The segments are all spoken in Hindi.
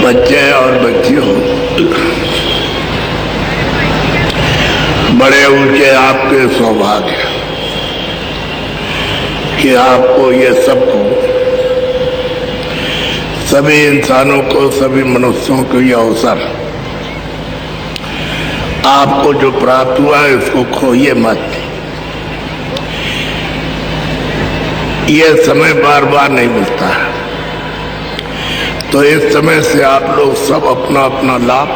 बच्चे और बच्चियों, बड़े ऊंचे आपके सौभाग्य कि आपको ये सबको, सभी इंसानों को, सभी मनुष्यों को ये अवसर आपको जो प्राप्त हुआ है इसको खोइए मत। ये समय बार बार नहीं मिलता है, तो इस समय से आप लोग सब अपना अपना लाभ,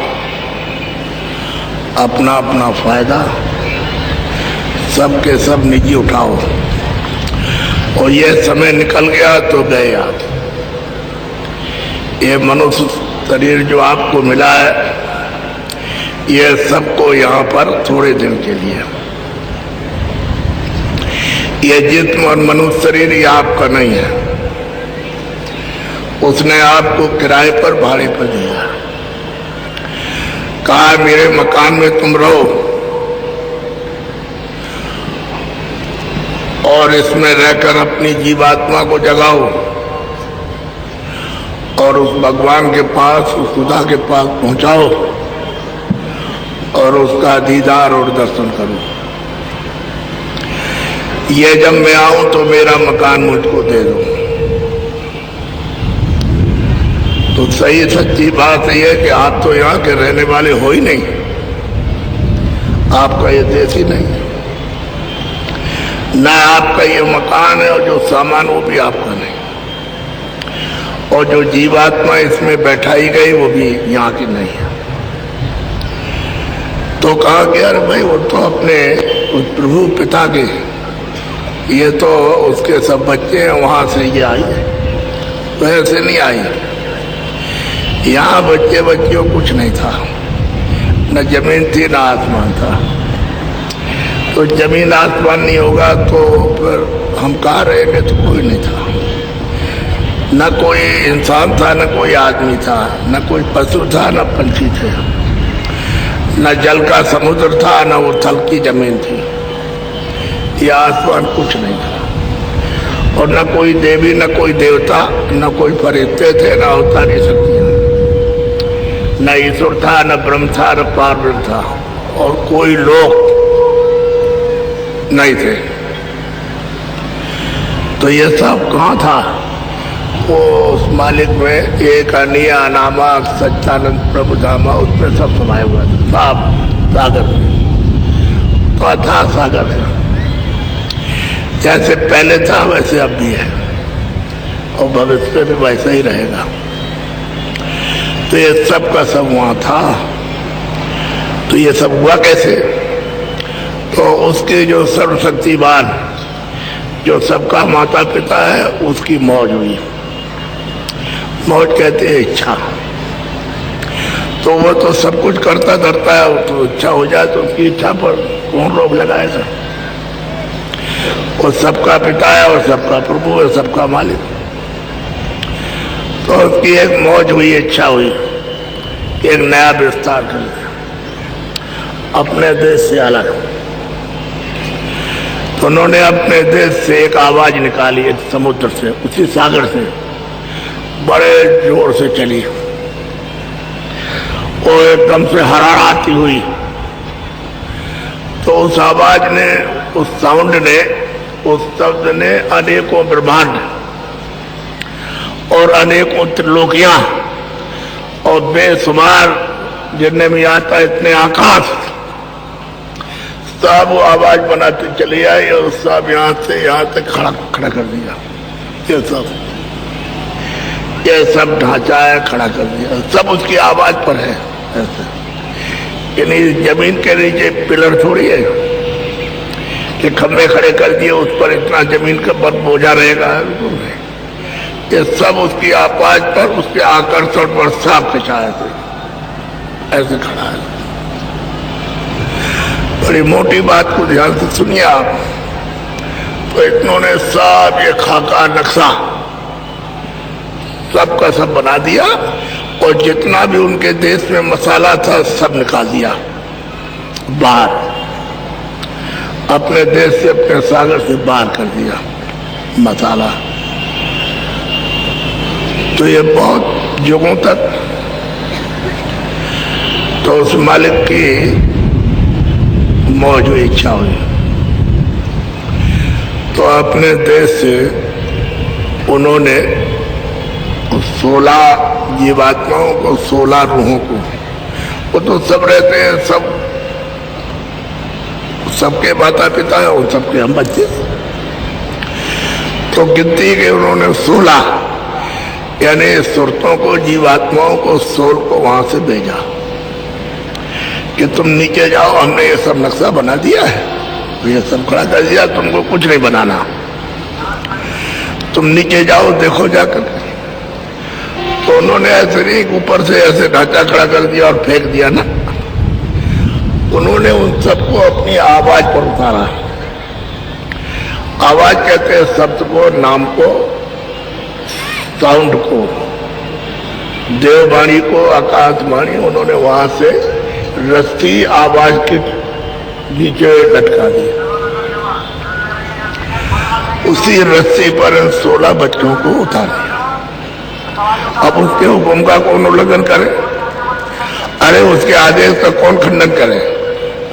अपना अपना फायदा सबके सब निजी उठाओ। और ये समय निकल गया तो गए आप। ये मनुष्य शरीर जो आपको मिला है ये सबको यहाँ पर थोड़े दिन के लिए, ये जिस्म और मनुष्य शरीर ये आपका नहीं है, उसने आपको किराए पर, भाड़े पर दिया। कहा मेरे मकान में तुम रहो और इसमें रहकर अपनी जीवात्मा को जगाओ और उस भगवान के पास, उस खुदा के पास पहुंचाओ और उसका दीदार और दर्शन करो। ये जब मैं आऊं तो मेरा मकान मुझको दे दो। तो सही सच्ची बात यह है कि आप तो यहाँ के रहने वाले हो ही नहीं, आपका ये देश ही नहीं है, ना आपका ये मकान है, और जो सामान वो भी आपका नहीं, और जो जीवात्मा इसमें बैठाई गई वो भी यहाँ की नहीं है। तो कहा कि अरे भाई वो तो अपने उस प्रभु पिता के, ये तो उसके सब बच्चे हैं, वहां से ये आई है, वैसे नहीं आई। यहाँ बच्चे बच्चियों कुछ नहीं था, न जमीन थी न आसमान था। तो जमीन आसमान नहीं होगा तो फिर हम कहाँ रहेंगे? तो कोई नहीं था, न कोई इंसान था, न कोई आदमी था, न कोई पशु था, न पंछी थे, न जल का समुद्र था, न वो थल की जमीन थी। ये आसमान कुछ नहीं था, और न कोई देवी, न कोई देवता, न कोई फरिश्ते थे, न अवतारी शक्तियां, न ईश्वर था, न ब्रह्म था, न पारब्रह्म था, और कोई लोग नहीं थे। तो ये सब कहाँ था? वो उस मालिक में एक अनिया नामक सच्चानंद प्रभु धामा, उसमें सब समाये हुआ था, सब सागर में। तो अथाह सागर है, जैसे पहले था वैसे अब भी है, और भविष्य में भी वैसा ही रहेगा। तो ये सब का सब वहां था। तो ये सब हुआ कैसे? तो उसके जो सर्वशक्तिवान, जो सबका माता पिता है, उसकी मौज हुई। मौज कहते हैं इच्छा। तो वो तो सब कुछ करता धरता है, तो इच्छा हो जाए तो उसकी इच्छा पर कौन रोक लगाएगा? वो सबका पिता है और सबका प्रभु है, सबका मालिक। तो उसकी एक मौज हुई, इच्छा हुई कि एक नया विस्तार कर अपने देश से अलग। तो उन्होंने अपने देश से एक आवाज निकाली, एक समुद्र से, उसी सागर से बड़े जोर से चली, वो एकदम से हराराती हुई। तो उस आवाज ने, उस साउंड ने, उस शब्द ने अनेकों ब्रह्मांड और अनेकों त्रिलोकियां और बेशुमार जितने भी आता इतने आकाश, सब वो आवाज बनाते चली आई और सब यहाँ से यहाँ तक खड़ा कर दिया। ये सब ढांचा है, खड़ा कर दिया, सब उसकी आवाज पर है। ऐसे यानी जमीन के नीचे पिलर थोड़ी है कि खंभे खड़े कर दिए, उस पर इतना जमीन का पर बोझा रहेगा। ये सब उसकी आवाज पर, उसके आकर्षण पर सब खिंचाए थे, ऐसे खड़ा है। बड़ी मोटी बात को ध्यान से सुनिए आप। तो इन्होंने सब ये खाका नक्शा सब का सब बना दिया, और जितना भी उनके देश में मसाला था सब निकाल दिया बाहर, अपने देश से, अपने सागर से बाहर कर दिया मसाला। तो ये बहुत युगों तक तो उस मालिक की मौज हुई, इच्छा हुई, तो अपने देश से उन्होंने 16 जीवात्माओं को, 16 रूहों को, वो तो सब रहते हैं, सबके माता पिता है, उन सबके हम बच्चे, तो गिनती के उन्होंने 16 यानी सुरतों को, जीवात्माओं को, सोल को वहां से भेजा कि तुम नीचे जाओ, हमने ये सब नक्शा बना दिया है, ये सब खड़ा कर दिया, तुमको कुछ नहीं बनाना, तुम नीचे जाओ, देखो जाकर। तो उन्होंने ऐसे नहीं ऊपर से ऐसे ढांचा खड़ा कर दिया और फेंक दिया ना, उन्होंने उन सबको अपनी आवाज पर उतारा। आवाज कहते हैं शब्द को, नाम को, साउंड को, देववाणी को, आकाशवाणी, उन्होंने वहां से रस्सी आवाज के नीचे लटका दी। उसी रस्सी पर 16 बच्चों को उतार दिया। अब उसके हुक्म का कौन उल्लंघन करे? अरे उसके आदेश का कौन खंडन करे?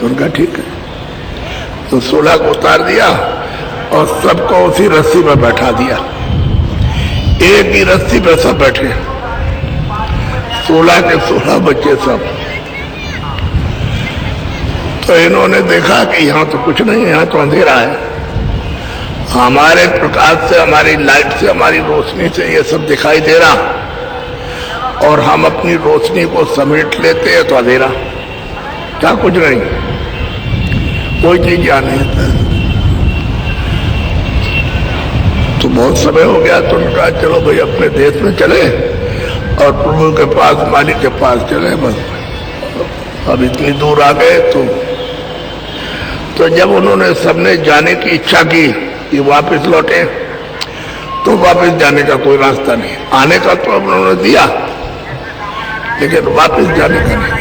उनका ठीक है। तो 16 को उतार दिया और सबको उसी रस्सी पर बैठा दिया। एक ही रस्सी पर सब बैठे, 16 के 16 बच्चे सब। तो इन्होंने देखा कि यहाँ तो कुछ नहीं है, यहाँ तो अंधेरा है। हमारे प्रकाश से, हमारी लाइट से, हमारी रोशनी से ये सब दिखाई दे रहा, और हम अपनी रोशनी को समेट लेते हैं तो अंधेरा, क्या कुछ नहीं, कोई चीज यहाँ नहीं है। तो बहुत समय हो गया, तो उन्होंने कहा चलो भाई अपने देश में चले और प्रभु के पास, मालिक के पास चले। बस अब इतनी दूर आ गए तो जब उन्होंने सबने जाने की इच्छा की कि वापस लौटे, तो वापस जाने का कोई रास्ता नहीं। आने का तो उन्होंने दिया, लेकिन वापस जाने का नहीं।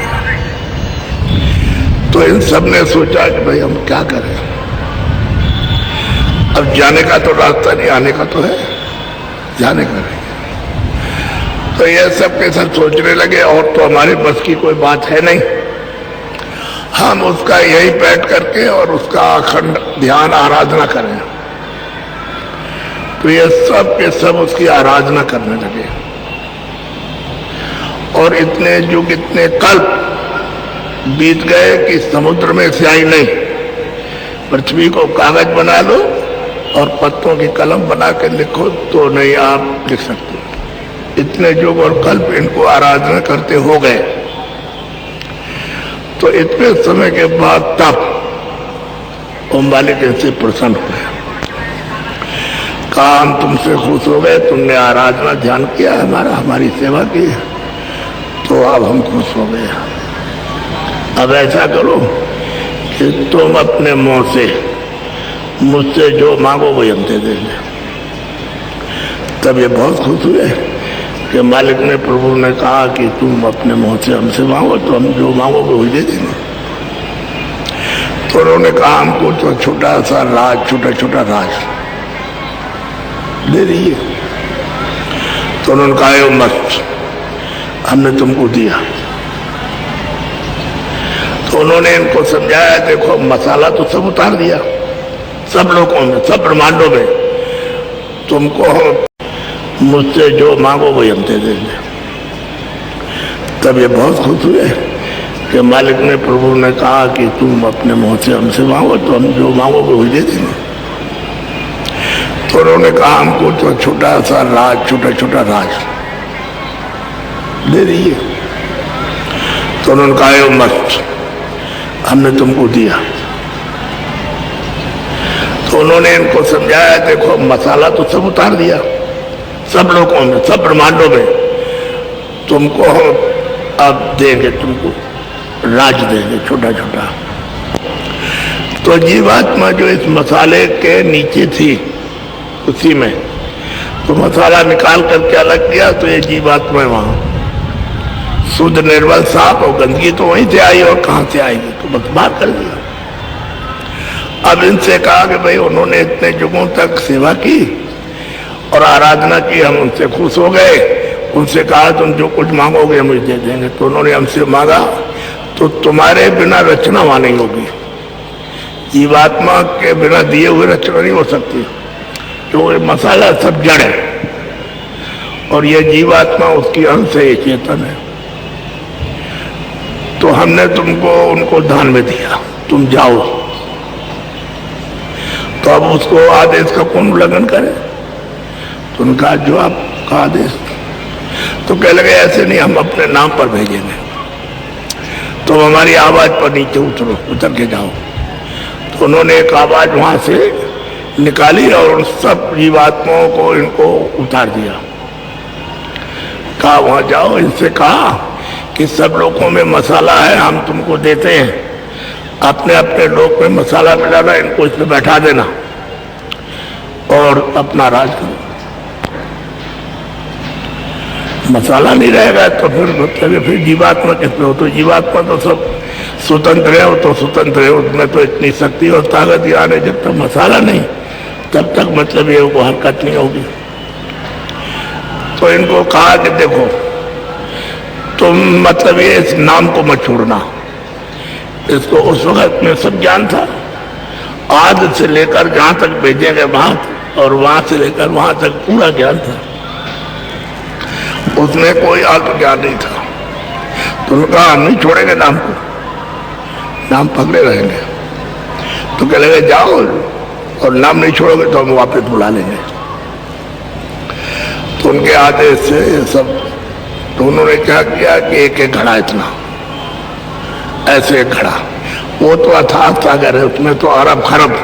तो इन सब ने सोचा कि भाई हम क्या करें, अब जाने का तो रास्ता नहीं, आने का तो है, जाने का नहीं। तो ये सब के सब सोचने लगे, और तो हमारे बस की कोई बात है नहीं, हम उसका यही बैठ करके और उसका अखंड ध्यान आराधना करें। तो ये सब के सब उसकी आराधना करने लगे, और इतने युग, इतने कल्प बीत गए कि समुद्र में स्याही नहीं। पृथ्वी को कागज बना लो और पत्तों की कलम बना के लिखो तो नहीं आप लिख सकते। इतने युग और कल्प इनको आराधना करते हो गए। तो इतने समय के बाद तब ओम मालिक इनसे प्रसन्न हुए, कहा हम तुमसे खुश हो गए, तुमने आराधना ध्यान किया, हमारी सेवा की, तो अब हम खुश हो गए। अब ऐसा करो कि तुम अपने मुंह से मुझसे जो मांगो वही हम दे देंगे। तब ये बहुत खुश हुए कि मालिक ने, प्रभु ने कहा कि तुम अपने मुंह से हमसे मांगो तो हम जो मांगोगे वही दे देंगे। तो उन्होंने कहा हमको तो छोटा सा राज, छोटा छोटा राज दे दीजिए। तो उन्होंने कहा मस्त, हमने तुमको दिया। तो उन्होंने इनको समझाया, देखो मसाला तो सब उतार दिया, सब लोगों में, सब ब्रह्मांडों में, तुमको मुझसे जो मांगो वही हम दे देंगे। तब ये बहुत खुश हुए कि मालिक ने, प्रभु ने कहा कि तुम अपने मुंह से हमसे मांगो तो हम जो मांगोगे वही दे देंगे। तो उन्होंने कहा हमको तो छोटा सा राज, छोटा छोटा राज दे दीजिए। तो उन्होंने कहा मस्त, हमने तुमको दिया। तो उन्होंने इनको समझाया, देखो मसाला तो सब उतार दिया, सब लोगों में, सब ब्रह्मांडों में, तुमको अब देंगे, तुमको राज देंगे छोटा छोटा। तो जीवात्मा जो इस मसाले के नीचे थी उसी में, तो मसाला निकाल करके अलग किया, तो ये जीवात्मा वहां शुद्ध निर्मल साफ, और गंदगी तो वहीं से आई, और कहां से आएगी, तो बस बाहर कर दिया। अब इनसे कहा कि भाई उन्होंने इतने युगों तक सेवा की और आराधना की, हम उनसे खुश हो गए। उनसे कहा तुम जो कुछ मांगोगे हम दे देंगे। तो उन्होंने हमसे मांगा तो तुम्हारे बिना रचना वहां नहीं होगी। जीवात्मा के बिना दिए हुए रचना नहीं हो सकती, क्योंकि मसाला सब जड़ है और ये जीवात्मा उसकी अंश है, ये चेतन है। तो हमने तुमको उनको दान में दिया, तुम जाओ। तो अब उसको आदेश का कौन उल्लंघन करे? तो उनका जो आपका आदेश। तो कह लगे ऐसे नहीं, हम अपने नाम पर भेजेंगे, तो हमारी आवाज पर नीचे उतरो, उतर के जाओ। तो उन्होंने एक आवाज वहां से निकाली और उन सब जीवात्माओं को इनको उतार दिया। कहा वहां जाओ, इनसे कहा कि सब लोगों में मसाला है, हम तुमको देते हैं, अपने अपने लोग में मसाला मिलाना, इनको इसमें बैठा देना और अपना राज करो। मसाला नहीं रहेगा तो फिर मतलब फिर जीवात्मा किसमें हो? तो जीवात्मा तो सब स्वतंत्र है, तो स्वतंत्र है, उसमें तो इतनी शक्ति और ताकत ही आने, जब तक मसाला नहीं तब तक मतलब ये वो हरकत नहीं होगी। तो इनको कहा कि देखो तुम मतलब ये इस नाम को मत छोड़ना। इसको उस वक्त में सब ज्ञान था, आज से लेकर जहां तक भेजेंगे वहां, और वहां से लेकर वहां तक पूरा ज्ञान था, उसमें कोई अल्प ज्ञान नहीं था। तो उनका हम नहीं छोड़ेंगे नाम को, नाम पकड़े रहेंगे। तो कह लगे जाओ और नाम नहीं छोड़ोगे तो हम वापस बुला लेंगे। तो उनके आदेश से ये सब, तो उन्होंने क्या किया कि एक एक घड़ा, इतना ऐसे एक घड़ा, वो तो अथाह सागर है, उसमें तो अरब खरब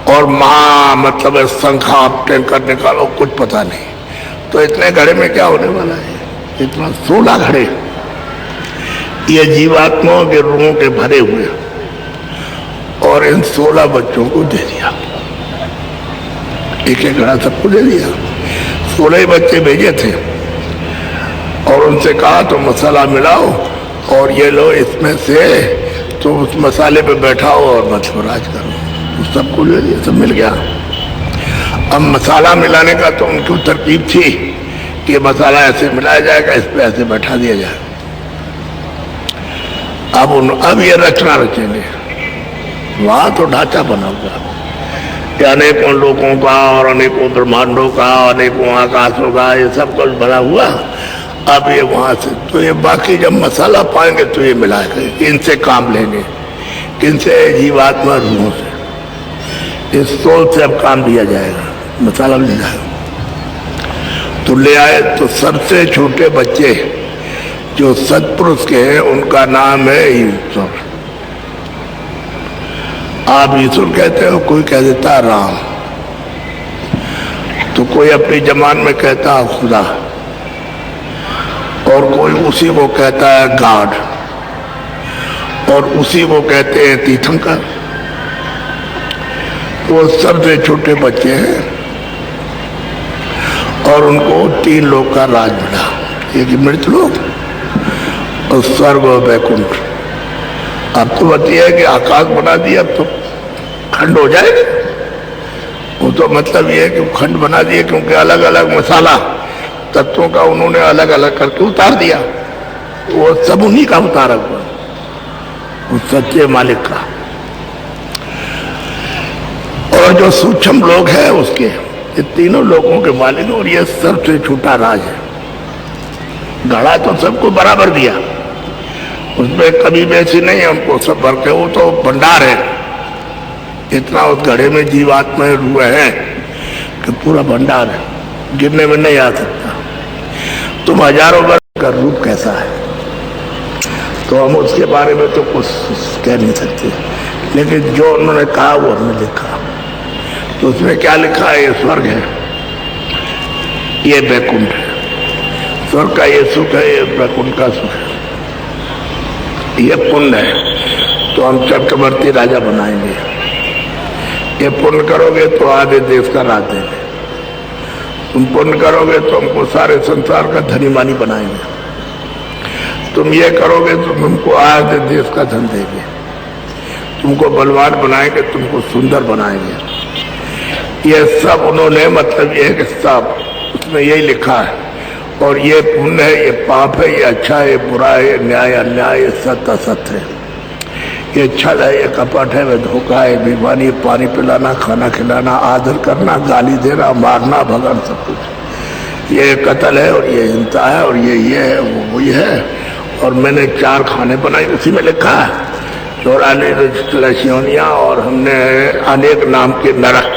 और महा मतलब संख्या टैंकर निकालो, कुछ पता नहीं। तो इतने घड़े में क्या होने वाला है? इतना 16 घड़े ये जीवात्माओं के रूहों के भरे हुए, और इन 16 बच्चों को दे दिया, एक एक घड़ा सबको दे दिया। 16 ही बच्चे भेजे थे और उनसे कहा तो मसाला मिलाओ और ये लो इसमें से, तो उस मसाले पे बैठाओ और मछराज करो। तो सबको ले लिया, सब मिल गया। अब मसाला मिलाने का तो उनकी तरकीब थी कि मसाला ऐसे मिलाया जाएगा, इस पे ऐसे बैठा दिया जाए। अब ये रचना रचेंगे, वहां तो ढांचा बना हुआ, अनेकों लोगों का और अनेकों ब्रह्मांडों का, अनेकों आकाशों का, ये सब कुछ बना हुआ। अब ये वहां से, तो ये बाकी जब मसाला पाएंगे तो ये मिलाएंगे, इनसे काम लेंगे, किनसे? जीवात्मा रूहों से, इस सोल से अब काम लिया जाएगा, मसाला ले जाएगा। तो ले आए, तो सबसे छोटे बच्चे जो सत्पुरुष के हैं उनका नाम है ईश्वर। आप ईश्वर कहते हो, कोई कह देता है राम, तो कोई अपनी जबान में कहता है खुदा, और कोई उसी को कहता है गॉड, और उसी को कहते हैं तीर्थंकर। वो सबसे छोटे बच्चे हैं और उनको 3 लोक का राज मिला, एक मृत लोक और स्वर्ग और वैकुंठ। अब तो बताइए कि आकाश बना दिया, अब तो खंड हो जाएगा। वो तो मतलब ये है कि खंड बना दिए, क्योंकि अलग अलग मसाला तत्वों का उन्होंने अलग अलग करके उतार दिया। वो सब उन्हीं का उतारा हुआ, उस सच्चे मालिक का। और जो सूक्ष्म लोग हैं उसके, ये तीनों लोगों के मालिक, और ये सबसे छोटा राज है। घड़ा तो सबको बराबर दिया, उसमें कभी बेसी नहीं है, उनको सब भर के, वो तो भंडार है। इतना उस घड़े में जीवात्मा रूह है कि पूरा भंडार है, गिरने में नहीं आ सकता। तुम हजारों वर्ष का रूप कैसा है तो हम उसके बारे में तो कुछ कह नहीं सकते, लेकिन जो उन्होंने कहा वो हमने लिखा। तो उसमें क्या लिखा है? ये स्वर्ग है, ये वैकुंठ है। स्वर्ग का ये सुख है, ये वैकुंठ का सुख है, ये पुण्य है। तो हम चक्रवर्ती राजा बनाएंगे, ये पुण्य करोगे तो आधे देश का राज देंगे, तुम पुण्य करोगे तो हमको सारे संसार का धनी मानी बनाएंगे, तुम ये करोगे तो तुमको आधे देश का धन देंगे, तुमको बलवान बनाएंगे, तुमको सुंदर बनाएंगे। ये सब उन्होंने मतलब ये सब उसमें यही लिखा है। और ये पुण्य है, ये पाप है, ये अच्छा है, ये बुरा है, ये न्याय अन्याय, ये सत्य असत्य है, ये छल है, ये कपट है, ये धोखा है, बेईमानी, पानी पिलाना, खाना खिलाना, आदर करना, गाली देना, मारना, भगन, सब कुछ। ये कत्ल है और ये हिंसा है और ये है, वो ये है। और मैंने 4 खाने बनाए, उसी में लिखा है 44 लक्ष्योनियाँ और हमने अनेक नाम के नरक।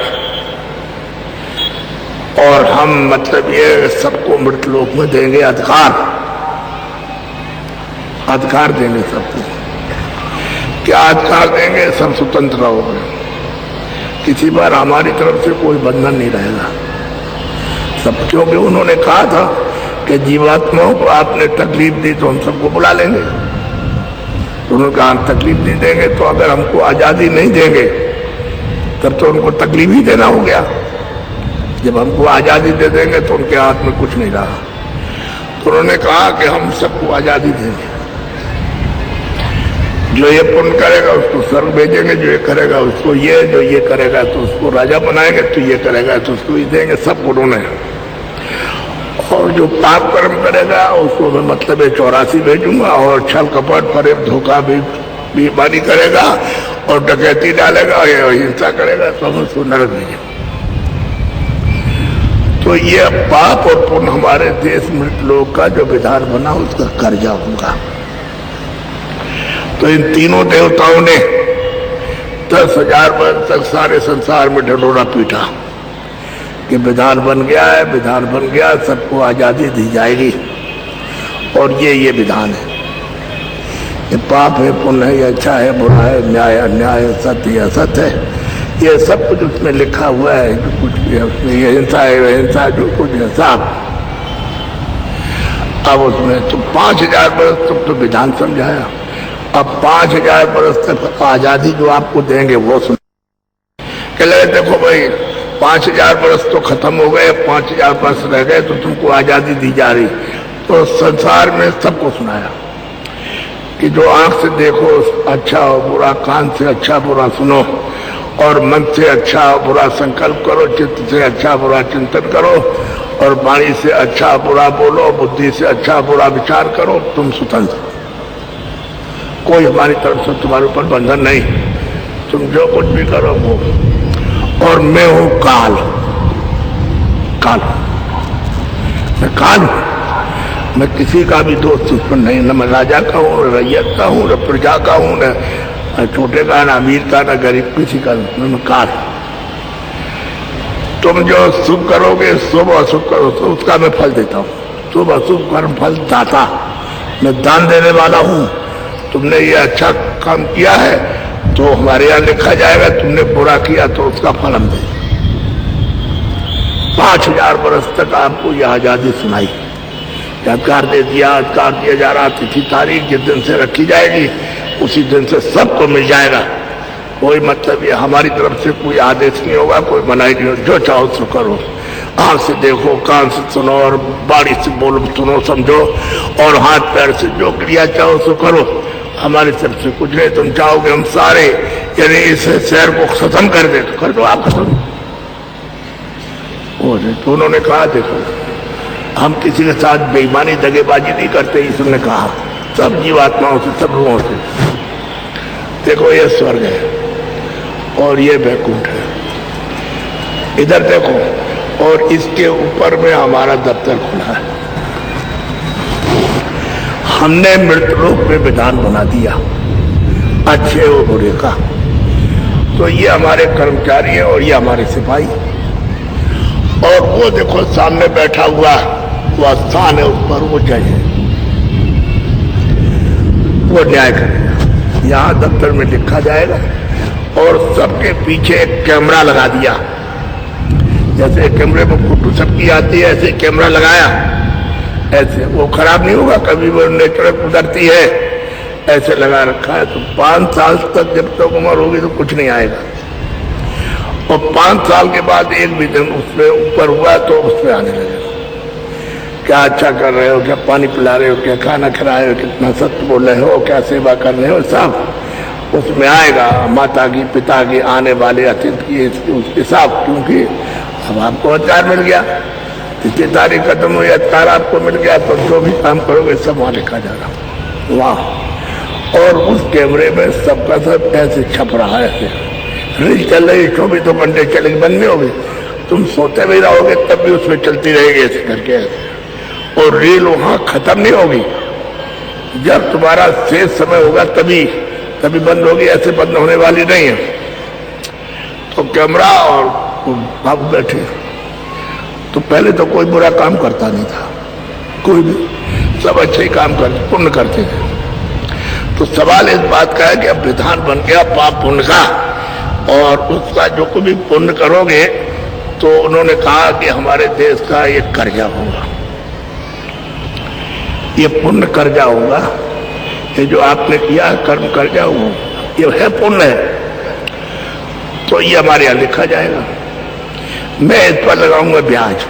और हम मतलब ये सबको मृत लोक में देंगे अधिकार देंगे सबको। क्या अधिकार देंगे? सब स्वतंत्र रहोगे, किसी पर हमारी तरफ से कोई बंधन नहीं रहेगा सब। क्योंकि उन्होंने कहा था कि जीवात्माओं को आपने तकलीफ दी तो हम सबको बुला लेंगे। तो उन्होंने कहा तकलीफ नहीं देंगे तो अगर हमको आज़ादी नहीं देंगे तब तो उनको तकलीफ ही देना हो गया। जब हमको आज़ादी दे देंगे तो उनके हाथ में कुछ नहीं रहा। तो उन्होंने कहा कि हम सबको आज़ादी देंगे, जो ये पुण्य करेगा उसको स्वर्ग भेजेंगे, जो ये करेगा उसको ये, जो ये करेगा तो उसको राजा बनाएंगे, तो ये करेगा तो उसको ही देंगे, सब उन्होंने। और जो पाप कर्म करेगा उसको मैं मतलब 84 भेजूंगा। और छल कपट फरेब धोखा भी बेईमानी करेगा और डकैती डालेगा या हिंसा करेगा तो हम उसको नरक भेजेंगे। तो ये पाप और पुण्य हमारे देश मृत लोग का जो विधान बना उसका कर्जा होगा। तो इन तीनों देवताओं ने 10,000 वर्ष तक सारे संसार में ढिंढोरा पीटा कि विधान बन गया है, विधान बन गया, सबको आज़ादी दी जाएगी। और ये विधान है, ये पाप है, पुण्य है, ये अच्छा है, बुरा है, न्याय अन्याय, सत्य असत्य है, ये सब कुछ उसमें लिखा हुआ है। जो कुछ भी है उसमें, ये हिंसा है, हिंसा, जो कुछ है सब। अब उसमें तो 5,000 वर्ष तक तो विधान समझाया। अब 5,000 वर्ष तक आज़ादी जो आपको देंगे वो सुन के लगे, देखो भाई 5,000 वर्ष तो खत्म हो गए, 5,000 वर्ष रह गए तो तुमको आज़ादी दी जा रही। तो संसार में सबको सुनाया कि जो आंख से देखो अच्छा हो बुरा, कान से अच्छा बुरा सुनो, और मन से अच्छा बुरा संकल्प करो, चित्त से अच्छा बुरा चिंतन करो, और वाणी से अच्छा बुरा बोलो, बुद्धि से अच्छा बुरा विचार करो। तुम स्वतंत्र, कोई हमारी तरफ से तुम्हारे ऊपर बंधन नहीं, तुम जो कुछ भी करो वो। और मैं हूं काल, मैं काल हूं, मैं किसी का भी दोस्त दुश्मन नहीं, न मैं राजा का हूं, न रैयत का हूं, न प्रजा का हूं, न छोटे का, न अमीर का, न गरीब, किसी का मैं काल। तुम जो शुभ करोगे, शुभ अशुभ करो तो उसका मैं फल देता हूँ। शुभ अशुभ कर्म फल दाता, मैं दान देने वाला हूँ। तुमने ये अच्छा काम किया है तो हमारे यहाँ लिखा जाएगा, तुमने बुरा किया तो उसका फल हम दें। 5,000 वर्ष तक आपको यह आज़ादी सुनाई, अधिकार दे दिया, अधिकार दिया जा रहा। तिथि तारीख जिस दिन से रखी जाएगी उसी दिन से सबको मिल जाएगा। कोई मतलब ये हमारी तरफ से कोई आदेश नहीं होगा, कोई मनाही नहीं होगा, जो चाहो सो करो। आंख से देखो, कान से सुनो, और बाड़ी से बोलो, सुनो, समझो, और हाथ पैर से जो क्रिया चाहो सो करो। हमारी तरफ से कुछ नहीं। तुम चाहोगे हम सारे यानी इस शहर को खत्म कर दे तो कर दो, आप खत्म। तो उन्होंने कहा देखो हम किसी के साथ बेईमानी दगेबाजी नहीं करते, ईश्वर ने कहा सब जीवात्माओं से, सब लोगों से। देखो ये स्वर्ग है और ये वैकुंठ है, इधर देखो, और इसके ऊपर में हमारा दफ्तर खुला है। हमने मृतलोक में विधान बना दिया अच्छे और बुरे का। तो ये हमारे कर्मचारी है और ये हमारे सिपाही। और वो देखो सामने बैठा हुआ वो स्थान है, उस पर वो जज है, वो न्याय करेगा। यहाँ दफ्तर में लिखा जाएगा। और सबके पीछे एक कैमरा लगा दिया, जैसे कैमरे में फोटो सबकी आती है ऐसे कैमरा लगाया, ऐसे वो खराब नहीं होगा, कभी वो नेटवर्क उतरती है, ऐसे लगा रखा है। तो 5 साल तक जब तक उम्र होगी तो कुछ नहीं आएगा, और 5 साल के बाद एक भी दिन उसमें ऊपर हुआ तो उसमें आने लगेगा। क्या अच्छा कर रहे हो, क्या पानी पिला रहे हो, क्या खाना खिला रहे हो, कितना सत्य बोल रहे हो, क्या सेवा कर रहे हो, सब उसमें आएगा। माता की, पिता की, आने वाले अतिथि की, उसके साथ, क्योंकि अब आपको अधिकार मिल गया। इसकी तारीख खत्म हुई, अधिकार आपको मिल गया, तो जो भी काम करोगे सब वहां लिखा जा रहा। वाह! और उस कैमरे में सबका सब ऐसे छप रहा है, रील चल रही, 24 घंटे चलेगी, बंद नहीं होगी। तुम सोते भी रहोगे तब भी उसमें चलती रहेगी ऐसे करके ऐसे, और रील वहां खत्म नहीं होगी। जब तुम्हारा शेष समय होगा तभी बंद होगी, ऐसे बंद होने वाली नहीं है। तो कैमरा और बाबू बैठे, तो पहले तो कोई बुरा काम करता नहीं था, कोई भी, सब अच्छे ही काम करते, पुण्य करते थे। तो सवाल इस बात का है कि अब विधान बन गया पाप पुण्य का, और उसका जो कोई भी पुण्य करोगे तो उन्होंने कहा कि हमारे देश का ये कर्जा होगा, ये पुण्य कर्जा होगा, ये जो आपने किया कर्म कर्जा हो, ये है पुण्य है, तो ये हमारे यहां लिखा जाएगा। मैं इस पर लगाऊंगा ब्याज।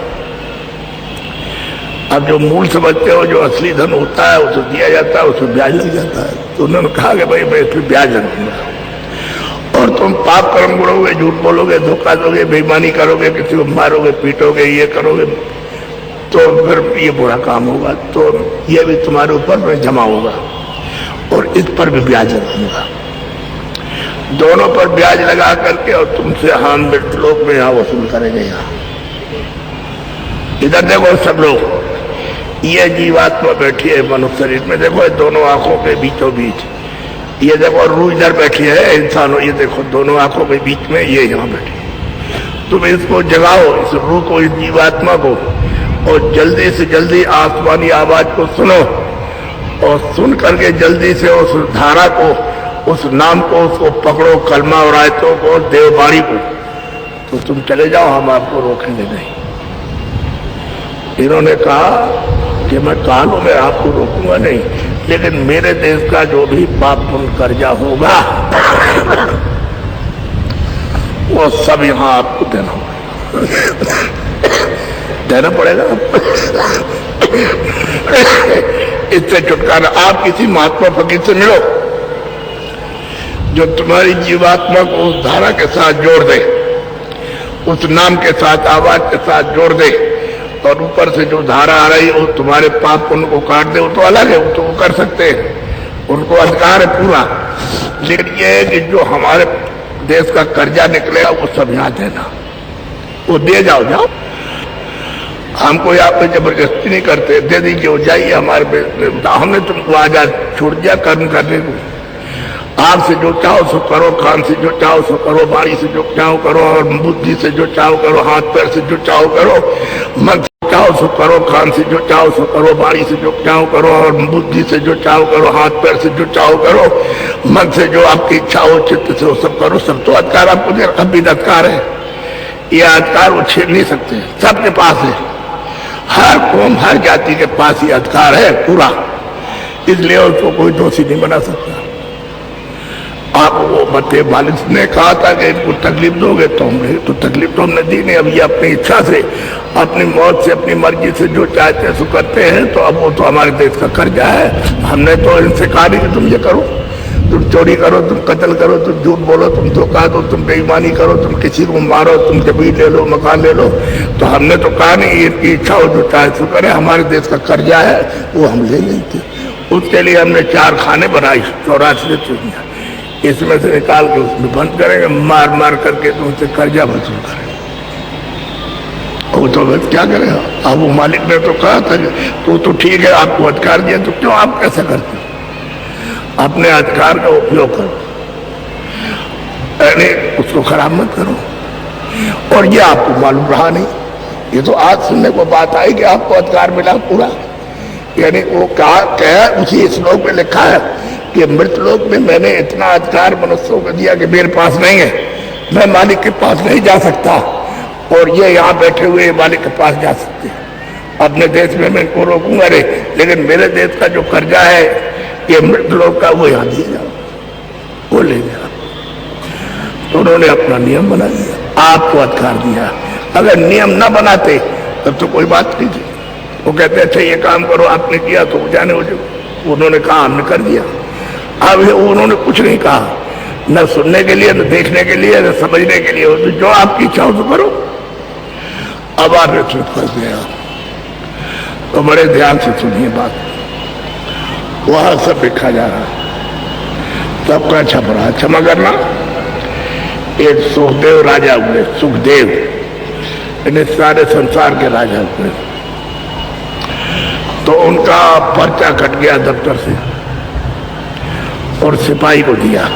अब जो मूल समझते हो, जो असली धन होता है उसे दिया जाता है, उसमें ब्याज लग जाता है। तो उन्होंने कहा कि भाई मैं इसमें ब्याज लगूंगा, और तुम पाप कर्म करोगे, झूठ बोलोगे, धोखा दोगे, बेईमानी करोगे, किसी को मारोगे, पीटोगे, ये करोगे, तो फिर ये बुरा काम होगा, तो ये भी तुम्हारे ऊपर जमा होगा, और इस पर भी ब्याज लगूंगा। दोनों पर ब्याज लगा करके और तुमसे हम मृत्यु लोक में यहाँ वसूल करेंगे। यहाँ इधर देखो सब लोग, ये जीवात्मा बैठी है मनुष्य शरीर में, देखो दोनों आंखों के बीचों बीच, ये देखो रूह इधर बैठी है इंसान, ये देखो दोनों आंखों के बीच में ये यहाँ बैठी है। तुम इसको जगाओ, इस रूह को, इस जीवात्मा को, और जल्दी से जल्दी आसमानी आवाज को सुनो, और सुन करके जल्दी से उस धारा को, उस नाम को, उसको पकड़ो, कलमा और आयतों को, देववाणी को, तो तुम चले जाओ, हम आपको रोकेंगे नहीं। इन्होंने कहा कि मैं कानून में आपको रोकूंगा नहीं, लेकिन मेरे देश का जो भी पाप पुण्य कर्जा होगा वो सब यहां आपको देना पड़ेगा। इससे छुटकारा, आप किसी महात्मा फकीर से मिलो जो तुम्हारी जीवात्मा को उस धारा के साथ जोड़ दे, उस नाम के साथ, आवाज के साथ जोड़ दे, और ऊपर से जो धारा आ रही है वो तुम्हारे पाप पुण्य को काट दे, वो तो अलग है, वो तो वो कर सकते हैं, उनको अधिकार है पूरा। लेकिन ये है कि जो हमारे देश का कर्जा निकलेगा वो सब यहाँ देना, वो दे जाओ। हम कोई आप पे जबरदस्ती नहीं करते, दे दीजिए, हो जाइए हमारे, हमने तुमको आजाद छोड़ दिया कर्म करने को। आंख से जो चाहो सो करो, कान से जो चाहो सो करो, वाणी से जो चाहो करो, और बुद्धि से जो चाहो करो, हाथ पैर से जो चाहो करो, मन से चाहो सो करो, कान से जो चाहो सो करो, वाणी से जो चाहो करो, और बुद्धि से जो चाहो करो, हाथ पैर से जो चाहो करो, मन से जो आपकी इच्छा हो, चित्त से वो सब करो। सब तो अधिकार आपको दे, अब भी अधिकार है, ये अधिकार वो छीन नहीं सकते, सबके पास है, हर कौम हर जाति के पास ये अधिकार है पूरा, इसलिए उसको कोई दोषी नहीं बना सकता। आप वो बते मालिक ने कहा था कि इनको तकलीफ दोगे, तो हमने तो तकलीफ तो हमने दी नहीं, अब ये अपनी इच्छा से, अपनी मौत से, अपनी मर्जी से जो चाहते हैं सो करते हैं, तो अब वो तो हमारे देश का कर्जा है। हमने तो इनसे कहा नहीं कि तुम ये करो, तुम चोरी करो, तुम कत्ल करो, तुम झूठ बोलो, तुम धोखा दो, तुम बेईमानी करो, तुम किसी को मारो, तुम जमीन ले लो, मकान ले लो, तो हमने तो कहा नहीं, इनकी इच्छा हो जो चाहे सो करे, हमारे देश का कर्जा है वो हम ले लेते। उसके लिए हमने 4 खाने बनाई, 84 चुनिया, इसमें से निकाल के उसमें बंद करेंगे, मार मार करके तो उनसे कर्जा वसूल करेंगे। वो तो बस क्या करेगा, अब वो मालिक ने तो कहा था कि तो ठीक है, आपको अधिकार दिया, तो क्यों आप कैसा करते हो? अपने अधिकार का उपयोग करो, यानी उसको खराब मत करो। और ये आपको मालूम रहा नहीं, ये तो आज सुनने को बात आई कि आपको अधिकार मिला पूरा, यानी वो क्या उसी श्लोक में लिखा है कि मृत लोक में मैंने इतना अधिकार मनुष्यों को दिया कि मेरे पास नहीं है, मैं मालिक के पास नहीं जा सकता, और ये यहाँ बैठे हुए मालिक के पास जा सकते हैं। अपने देश में मैं इनको रोकूंगा रे, लेकिन मेरे देश का जो कर्जा है ये मृत लोक का, वो यहाँ दिया जाओ, वो ले गया। तो उन्होंने अपना नियम बना दिया, आपको अधिकार दिया। अगर नियम न बनाते तब तो कोई बात नहीं थी। वो कहते अच्छा ये काम करो, आपने किया तो जाने हो जाओ। उन्होंने कहा हमने कर दिया। अब उन्होंने कुछ नहीं कहा, न सुनने के लिए, न देखने के लिए, न समझने के लिए, तो जो आपकी इच्छा हो तो करो। अब आप इसमें फंस गए। तो बड़े ध्यान से सुनिए बात। वहां सब लिखा जा रहा, सबका छप रहा। क्षमा करना, एक सुखदेव राजा हुए, सुखदेव इन्हें सारे संसार के राजा हुए। तो उनका पर्चा कट गया दफ्तर से और सिपाही को दिया।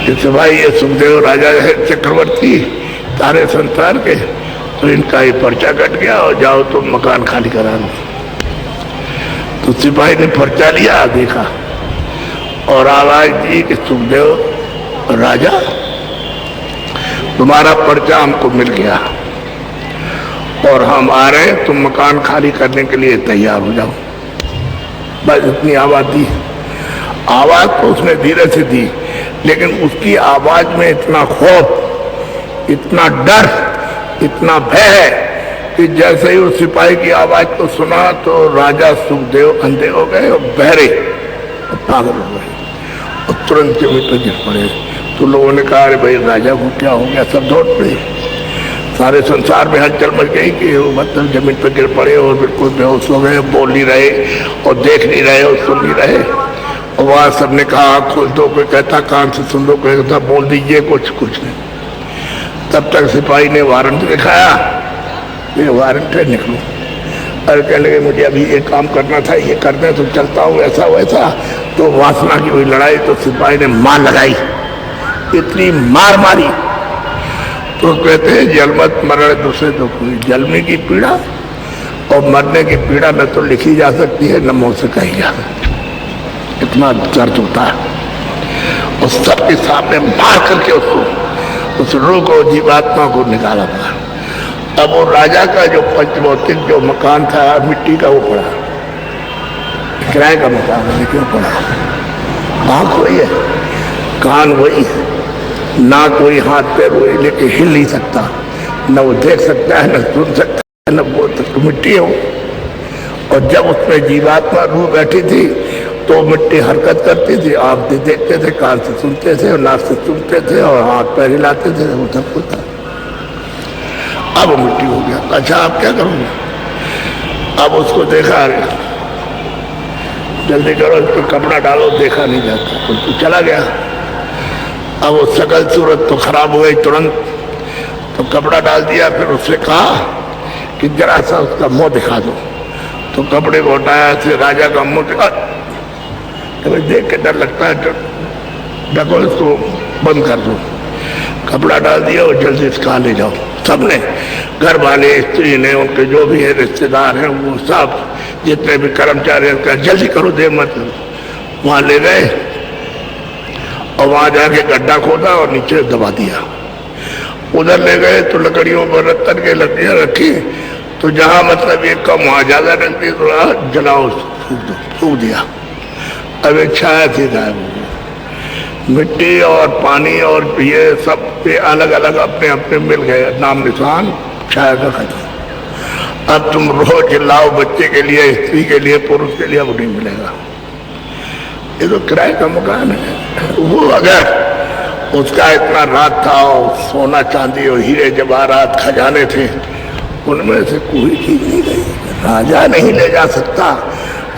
ये सिपाही, ये सुखदेव राजा है चक्रवर्ती सारे संसार के, तो इनका ये पर्चा कट गया और जाओ तुम मकान खाली करा लो। तो सिपाही ने पर्चा लिया, देखा और आवाज दी कि सुखदेव राजा, तुम्हारा पर्चा हमको मिल गया और हम आ रहे हैं, तुम मकान खाली करने के लिए तैयार हो जाओ। बस इतनी आवाज दी। आवाज तो उसने धीरे से दी, लेकिन उसकी आवाज में इतना खौफ, इतना डर, इतना भय है कि जैसे ही उस सिपाही की आवाज को सुना तो राजा सुखदेव अंधे हो गए और बहरे और पागल हो गए और तुरंत जमीन पर गिर पड़े। तो लोगों ने कहा, अरे भाई राजा को क्या हो गया? सब दौड़ पड़े, सारे संसार में हलचल मच गई कि वो मतलब जमीन पर गिर पड़े और बिल्कुल बेहोश हो गए, बोल नहीं रहे और देख नहीं रहे और सुन नहीं रहे। और वहाँ सबने कहा खोल दो, कोई कहता कान से सुन लो, कोई कहता बोल दीजिए, कुछ नहीं। तब तक सिपाही ने वारंट दिखाया, ये वारंट है, निकलो। और कहने लगे मुझे अभी ये काम करना था, ये करने तो चलता हूँ, ऐसा वैसा। तो वासना की हुई लड़ाई, तो सिपाही ने मार लगाई, इतनी मार मारी। तो कहते हैं जलमत मरण दूसरे दुख हुई। जलने की पीड़ा और मरने की पीड़ा न तो लिखी जा सकती है, न मुंह से कही जा सकती, इतना दर्द होता है। उस सबके सामने मार करके उसको, उस रूह को, जीवात्मा को निकाला था। अब वो राजा का जो पंचभौतिक जो मकान था मिट्टी का, वो पड़ा, किराए का मकान है, लेकिन पड़ा। आँख वही है, कान वही है, ना कोई हाथ पैर वही, लेकिन हिल नहीं सकता, न वो देख सकता है, न सुन सकता है, न बोल सकता, मिट्टी हो। और जब उसमें जीवात्मा रूह बैठी थी तो मिट्टी हरकत करती थी, आप देखते थे, कान से सुनते थे और नाक से सुनते थे और हाथ पैर हिलाते थे, वो सब होता। अब मिट्टी हो गया। अच्छा आप क्या करोगे? अब उसको देखा, जल्दी करो, इसको कपड़ा डालो, देखा नहीं जाता, तो चला गया। अब वो सकल सूरत तो खराब हो गई तुरंत, तो कपड़ा डाल दिया। फिर उससे कहा कि जरा सा उसका मुंह दिखा दो। तो कपड़े को हटाया, से राजा का मुंह दिखा, तो देख के डर लगता है, ढको इसको, बंद कर दो। कपड़ा डाल दिया और जल्दी इसका ले जाओ। सबने, घर वाले, स्त्री ने, उनके जो भी है रिश्तेदार हैं, वो सब जितने भी कर्मचारी हैं, जल्दी करो, देर मत करो। वहाँ ले गए और वहाँ जाके गड्ढा खोदा और नीचे दबा दिया। उधर ले गए तो लकड़ियों पर रत्तन के लकड़ियाँ रखी, तो जहाँ मतलब ये कम वहाँ ज्यादा रख दी, तो जलाओ, फूक दिया। अब एक छाया थी, गायब हो गई। मिट्टी और पानी और ये सब पे अलग अलग अपने अपने मिल गए, नाम निशान छाया का खत्म। अब तुम रोज चिल्लाओ बच्चे के लिए, स्त्री के लिए, पुरुष के लिए, वो नहीं मिलेगा। ये तो किराए का मकान है। वो अगर उसका इतना राज था और सोना चांदी और हीरे जवाहरात खजाने थे, उनमें से कोई चीज नहीं गई, राजा नहीं ले जा सकता।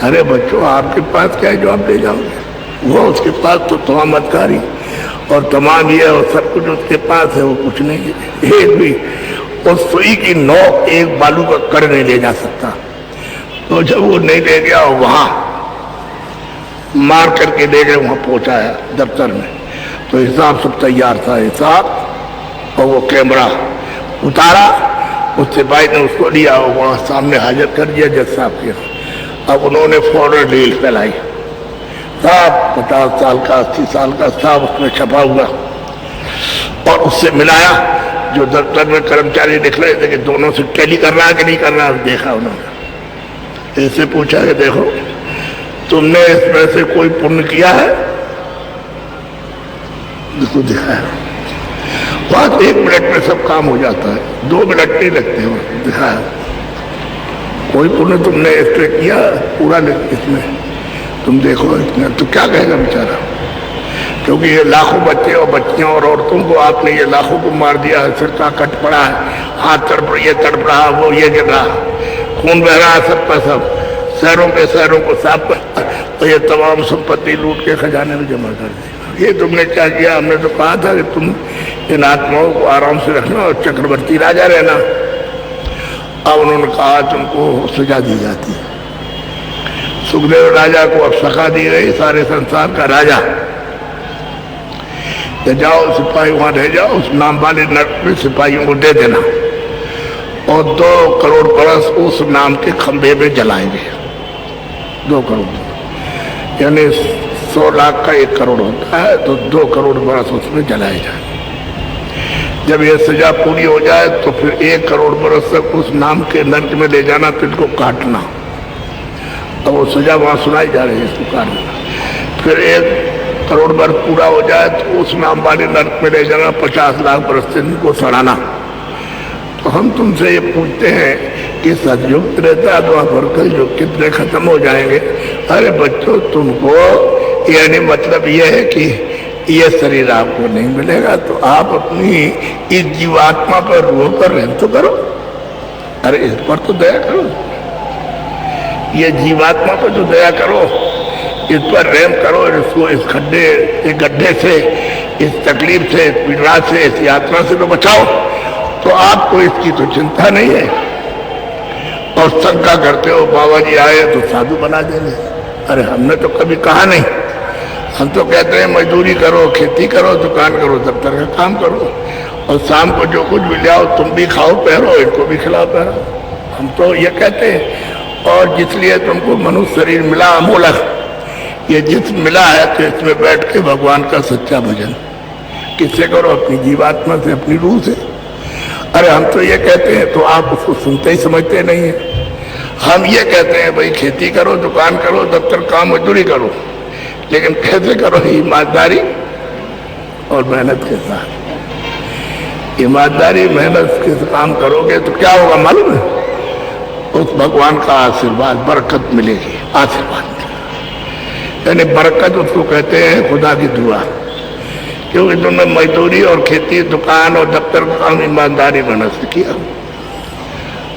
अरे बच्चों, आपके पास क्या है जो आप ले जाओगे? वो उसके पास तो तमामतकारी और तमाम ये और सब कुछ उसके पास है, वो कुछ नहीं है। एक भी उस सुई की नोक एक बालू का कड़ नहीं ले जा सकता। तो जब वो नहीं ले गया, वहां मार करके ले गए, वहां पहुंचाया दफ्तर में, तो हिसाब सब तैयार था, हिसाब। और वो कैमरा उतारा, उस सिपाही ने उसको लिया और वहां सामने हाजिर कर दिया जज साहब के। अब उन्होंने फौरन रील फैलाई, साहब 50 साल का, 80 साल का साहब उसमें छपा हुआ, और उससे मिलाया। जो दफ्तर में कर्मचारी दिख रहे थे कि दोनों से टैली कर रहा है कि नहीं कर रहा है, देखा उन्होंने। ऐसे पूछा कि देखो, तुमने इसमें से कोई पुण्य किया है? इसको दिखाया। बात 1 मिनट में सब काम हो जाता है, 2 मिनट नहीं लगते हो। दिखाया कोई पुण्य तुमने इससे किया, पूरा इसमें तुम देखो इसमें, तो क्या कहेगा बेचारा? क्योंकि ये लाखों बच्चे और बच्चियों और औरतों को आपने ये लाखों को मार दिया है, सिर का कट पड़ा है, हाथ तड़प, ये तड़प रहा, वो ये गिर रहा, खून बह रहा है सबका सब, शहरों के शहरों को साफ कर और ये तमाम संपत्ति लूट के खजाने में जमा कर दी। ये तुमने क्या किया? हमने तो कहा था कि तुम इन आत्माओं को आराम से रखना और चक्रवर्ती राजा रहना। अब उन्होंने कहा तुमको सजा दी जाती है। सुखदेव राजा को अब सखा दी गई, सारे संसार का राजा। तो जाओ सिपाही वहां रह जाओ, उस नाम वाले नरक में सिपाहियों को दे देना और 2 करोड़ बरस उस नाम के खंभे में जलाएंगे। 2 करोड़ यानी 100 लाख का 1 करोड़ होता है, तो 2 करोड़ बरस उसमें जलाए जाए। जब ये सजा पूरी हो जाए तो फिर 1 करोड़ बरस तक उस नाम के नरक में ले जाना, फिर इनको काटना। अब वो सजा वहां सुनाई जा रही है इसको काटना। फिर 1 करोड़ वर्ष पूरा हो जाए तो उस नाम वाले नरक में ले जाना, 50 लाख बरस से इनको सड़ाना। तो हम तुमसे ये पूछते हैं कि सतयुग त्रेता द्वापर कलयुग कितने खत्म हो जाएंगे? अरे बच्चों, तुमको यानी मतलब ये है कि ये शरीर आपको नहीं मिलेगा, तो आप अपनी इस जीवात्मा पर रूह पर रहम तो करो। अरे इस पर तो दया करो, ये जीवात्मा पर तो दया करो, इस पर रहम करो, इसको इस गड्ढे से, इस तकलीफ से, इस पीड़ा से, इस यात्रा से तो बचाओ। तो आपको इसकी तो चिंता नहीं है और शंका करते हो बाबा जी आए तो साधु बना देंगे। अरे हमने तो कभी कहा नहीं, हम तो कहते हैं मजदूरी करो, खेती करो, दुकान करो, दफ्तर का काम करो और शाम को जो कुछ भी लाओ तुम भी खाओ पहरो, इनको भी खिलाओ पहरो। हम तो ये कहते हैं। और जिसलिए तुमको मनुष्य शरीर मिला अमूलक, ये जिस्म मिला है तो इसमें बैठ के भगवान का सच्चा भजन किससे करो? अपनी जीवात्मा से, अपनी रूह से। अरे हम तो ये कहते हैं तो आप उसको सुनते ही समझते नहीं है। हम ये कहते हैं भाई खेती करो, दुकान करो, दफ्तर काम मजदूरी करो, लेकिन कैसे करो? ईमानदारी और मेहनत के साथ। ईमानदारी मेहनत के काम करोगे तो क्या होगा मालूम है? उस भगवान का आशीर्वाद, बरकत मिलेगी, आशीर्वाद मिलेगा। यानी बरकत उसको कहते हैं खुदा की दुआ, क्योंकि तुमने मजदूरी और खेती, दुकान और दफ्तर का काम ईमानदारी मेहनत से किया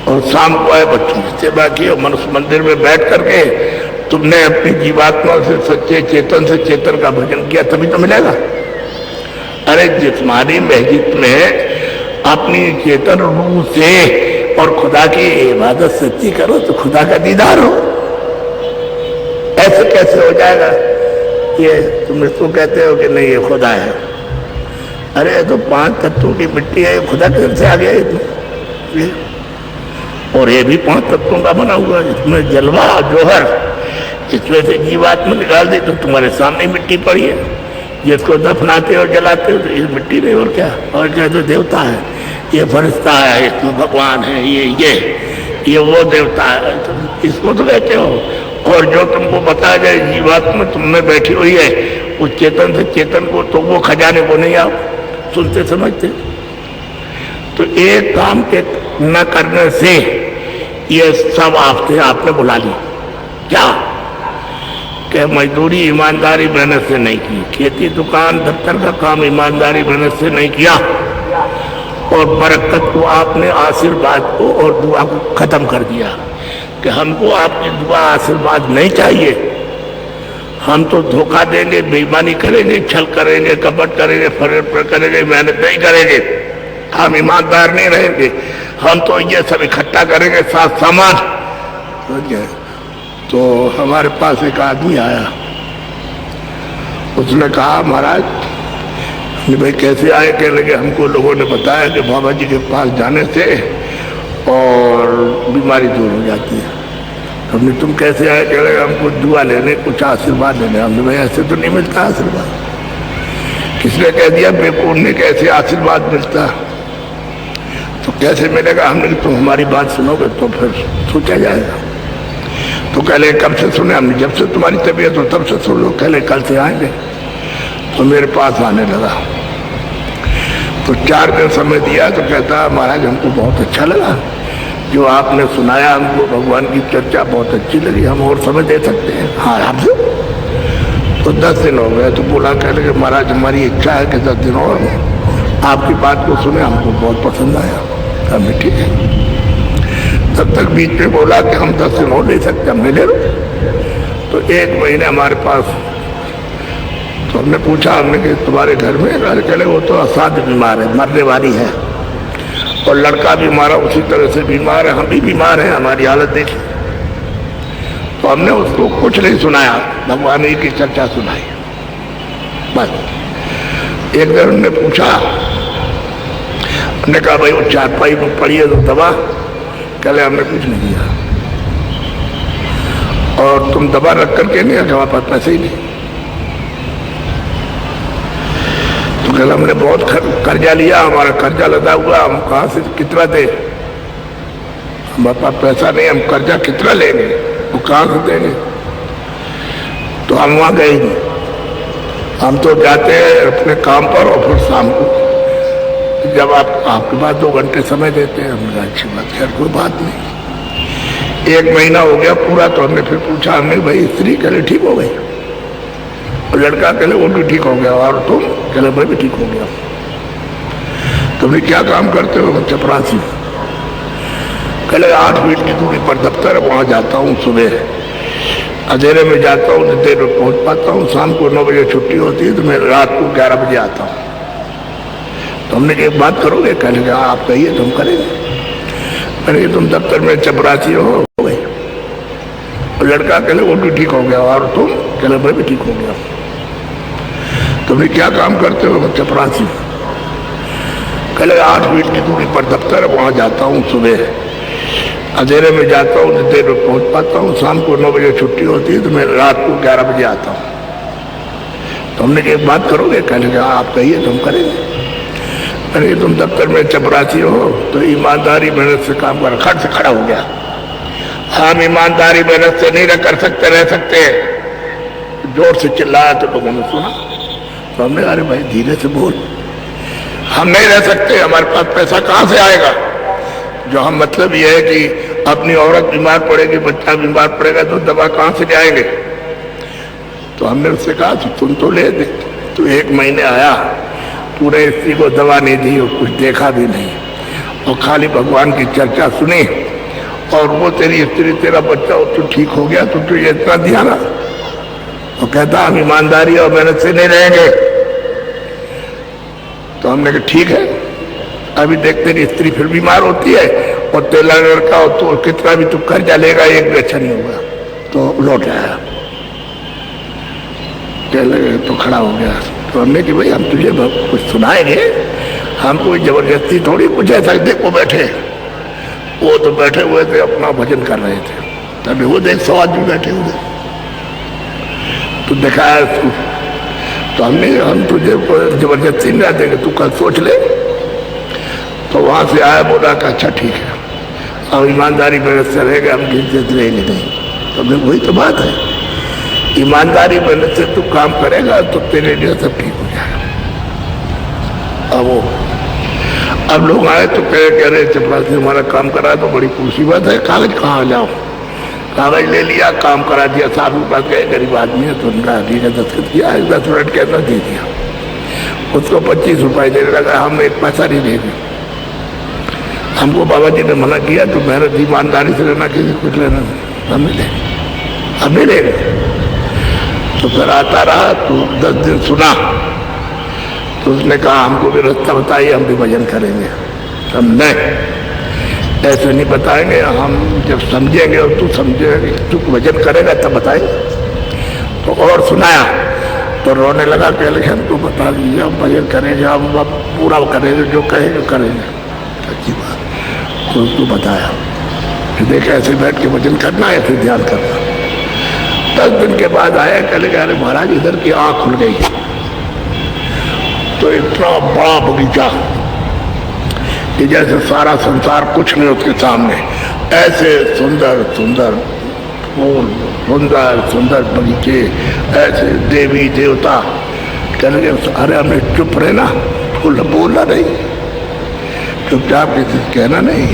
और शाम को आए बच्चों की सेवा की और मनुष्य मंदिर में बैठ करके तुमने अपनी जीवात्मा से, सच्चे चेतन से चेतन का भजन किया, तभी तो मिलेगा। अरे जिस्मानी महजिद में अपनी चेतन रूह से और खुदा की इबादत सच्ची करो तो खुदा का दीदार हो। ऐसे कैसे हो जाएगा? ये तुम इसको कहते हो कि नहीं ये खुदा है। अरे तो 5 तत्वों की मिट्टी है, खुदा किधर से आ गया ये? और ये भी 5 तत्वों का बना हुआ है, जिसमें जलवा जोहर, इसमें से जीवात्मा निकाल दी तो तुम्हारे सामने मिट्टी पड़ी है। जिसको दफनाते हो जलाते हो तो ये मिट्टी नहीं और क्या? और क्या? तो देवता है, ये फरिश्ता है, इसमें भगवान है, ये वो देवता है, तो इसको तो कहते हो। और जो तुमको बताया जाए जीवात्मा तुम में बैठी हुई है, उस चेतन से चेतन को, तो वो खजाने को नहीं आप सुनते समझते। तो एक काम के न करने से ये सब आपने बुला ली। क्या? कि मजदूरी ईमानदारी मेहनत से नहीं की, खेती दुकान दफ्तर का काम ईमानदारी मेहनत से नहीं किया, और बरकत को आपने, आशीर्वाद को और दुआ को खत्म कर दिया कि हमको आपकी दुआ आशीर्वाद नहीं चाहिए। हम तो धोखा देंगे, बेईमानी करेंगे, छल करेंगे, कपट करेंगे, फरेब करेंगे, मेहनत नहीं करेंगे, हम ईमानदार नहीं रहेंगे। हम तो ये सब इकट्ठा करेंगे साथ सामान। तो हमारे पास एक आदमी आया, उसने कहा महाराज, भाई कैसे आए? कह लगे हमको लोगों ने बताया कि बाबा जी के पास जाने से और बीमारी दूर हो जाती है। हमने तुम कैसे आए? कह लगे हमको दुआ लेने, कुछ आशीर्वाद लेने। हमने भाई ऐसे तो नहीं मिलता आशीर्वाद। किसने कह दिया बेवकूफ ने कैसे आशीर्वाद मिलता? तो कैसे मिलेगा? हमने तुम हमारी बात सुनोगे तो फिर सोचा जाएगा। तो कह लगे कब से सुने? हमने जब से तुम्हारी तबीयत हो तब से सुन लो। कह लगे कल से आएंगे। तो मेरे पास आने लगा, तो 4 दिन समय दिया तो कहता महाराज हमको बहुत अच्छा लगा जो आपने सुनाया, हमको भगवान की चर्चा बहुत अच्छी लगी, हम और समय दे सकते हैं। हाँ आपसे? तो 10 दिन हो गए। तो बोला, कह लगे महाराज हमारी इच्छा है कि 10 दिन और आपकी बात को सुने, हमको बहुत पसंद आया। हमने ठीक है। तब तक बीच में बोला कि हम 10 दिन और ले सकते, हमने ले लो। तो 1 महीने हमारे पास। तो हमने पूछा, हमने कि तुम्हारे घर में? चले वो तो असाध्य बीमार है, मरने वाली है, और लड़का भी हमारा उसी तरह से बीमार है, हम भी बीमार हैं, हमारी हालत देखी। तो हमने उसको कुछ नहीं सुनाया, भगवान की चर्चा सुनाई बस। एक दिन हमने पूछा, हमने कहा भाई वो चारपाई में पड़ी है तो दवा? कहले हमने कुछ नहीं दिया। और तुम दवा रख करके नहीं, हमारे पास पैसे ही नहीं। तो कहला हमने बहुत कर्जा लिया, हमारा कर्जा लदा हुआ, हम कहाँ से कितना दे? हमारे पास पैसा नहीं, हम कर्जा कितना लेंगे, वो कहाँ से देंगे? तो हम वहाँ गए नहीं, हम तो जाते हैं अपने काम पर, और फिर शाम को जब आपके पास 2 घंटे समय देते हैं। हमने कहा अच्छी बात, खैर कोई बात नहीं। 1 महीना हो गया पूरा। तो हमने फिर पूछा, हमने भाई स्त्री कहले ठीक हो गई, और लड़का कहले वो भी ठीक हो गया, और तुम? कहले मैं भी ठीक हो गया। तुमने क्या काम करते हो? चपरासी। कहले 8 मील की दूरी पर दफ्तर है, वहां जाता हूँ, सुबह अंधेरे में जाता हूँ, देर में पहुंच पाता हूँ, शाम को 9 बजे छुट्टी होती है, तो मैं रात को 11 बजे आता हूँ। तो हमने एक बात करोगे? कहने का आप कहिए, तुम करेंगे। मैंने तुम दफ्तर में चपरासी हो गई, और लड़का कहले वो भी ठीक हो गया, और तुम? कहले मैं भी ठीक हो गया। तुमने क्या काम करते हो? चपरासी। कहले 8 मील की दूरी पर दफ्तर है, वहां जाता हूँ, सुबह अंधेरे में जाता हूँ, देर में पहुंच पाता हूँ, शाम को 9 बजे छुट्टी होती है, तो मैं रात को 11 बजे आता हूँ। तो हमने एक बात करोगे? कहने का आप कहिए, तुम करेंगे। अरे तुम दफ्तर में चपरासी हो, तो ईमानदारी मेहनत से काम कर। खट से खड़ा हो गया। हम ईमानदारी मेहनत से नहीं कर सकते, रह सकते। जोर से चिल्लाया तो लोगों ने सुना। तो हमने, अरे भाई धीरे से बोल, हम नहीं रह सकते, हमारे पास पैसा कहाँ से आएगा? जो हम मतलब ये है कि अपनी औरत बीमार पड़ेगी, बच्चा बीमार पड़ेगा, तो दवा कहाँ से जाएंगे? तो हमने उससे कहा तुम तो ले दे। तो 1 महीने आया, पूरे स्त्री को दवा नहीं दी और कुछ देखा भी नहीं, और खाली भगवान की चर्चा सुनी। और वो तेरी स्त्री, तेरा बच्चा तो ठीक हो गया, तो तुझे इतना दिया ना? वो कहता हम ईमानदारी और मेहनत से नहीं रहेंगे। तो हमने कहा ठीक है, अभी देख तेरी स्त्री फिर बीमार होती है, और तेरा लड़का हो तो कितना भी तू कर्जा लेगा, एक भी अच्छा नहीं होगा। तो लौट आया, तो खड़ा हो गया। तो हमने कि भाई हम तुझे कुछ सुनाएंगे, हम कोई जबरदस्ती थोड़ी कुछ ऐसा। देखो बैठे, वो तो बैठे हुए थे, अपना भजन कर रहे थे, तभी वो देख 100 आदमी बैठे हुए। तो दिखाया उसको। तो हम तुझे जबरदस्ती नहीं देंगे, तू कल सोच ले। तो वहां से आया, बोला कि अच्छा ठीक है, अब ईमानदारी मेहनत से रहेगा, हम गिनते रहेंगे नहीं। तो वही तो बात है, ईमानदारी मेहनत से तू काम करेगा तो तेरे लिए सब ठीक हो जाएगा। अब लोग आए तो कह रहे चपरासी हमारा काम करा तो बड़ी मुसीबत है, कागज कहाँ जाओ? कागज ले लिया, काम करा दिया। 7 रुपये गए, गरीब आदमी है, तो उनका ठीक है, दस्तखत किया, 10 मिनट के अंदर दे दिया। उसको 25 रुपये देने लगा, हम 1 पैसा नहीं देंगे। हमको बाबा जी ने मना किया, तो मेहनत ईमानदारी से लेना, किसी कुछ लेना हम नहीं लेंगे। तो फिर आता रहा, तो 10 दिन सुना। तो उसने कहा हमको भी रास्ता बताइए, हम भी भजन करेंगे। हम नहीं, ऐसे नहीं बताएंगे, हम जब समझेंगे और तू समझेंगे, तू भजन करेगा तब बताएंगे। तो और सुनाया, तो रोने लगा, कह लगे हमको बता दीजिए, हम भजन करेंगे, हम पूरा करेंगे, जो कहेंगे करेंगे। अच्छी बात। तो उसको बताया, देख ऐसे बैठ के भजन करना, ऐसे ध्यान करना। 10 दिन के बाद आया, कह लगे अरे महाराज इधर की आँख खुल गई। तो इतना बड़ा बगीचा कि जैसे सारा संसार कुछ नहीं उसके सामने, ऐसे सुंदर सुंदर फूल, सुंदर सुंदर बगीचे, ऐसे देवी देवता। कह लगे अरे हमें चुप रहना, बोलना नहीं, चुपचाप किसी कहना नहीं।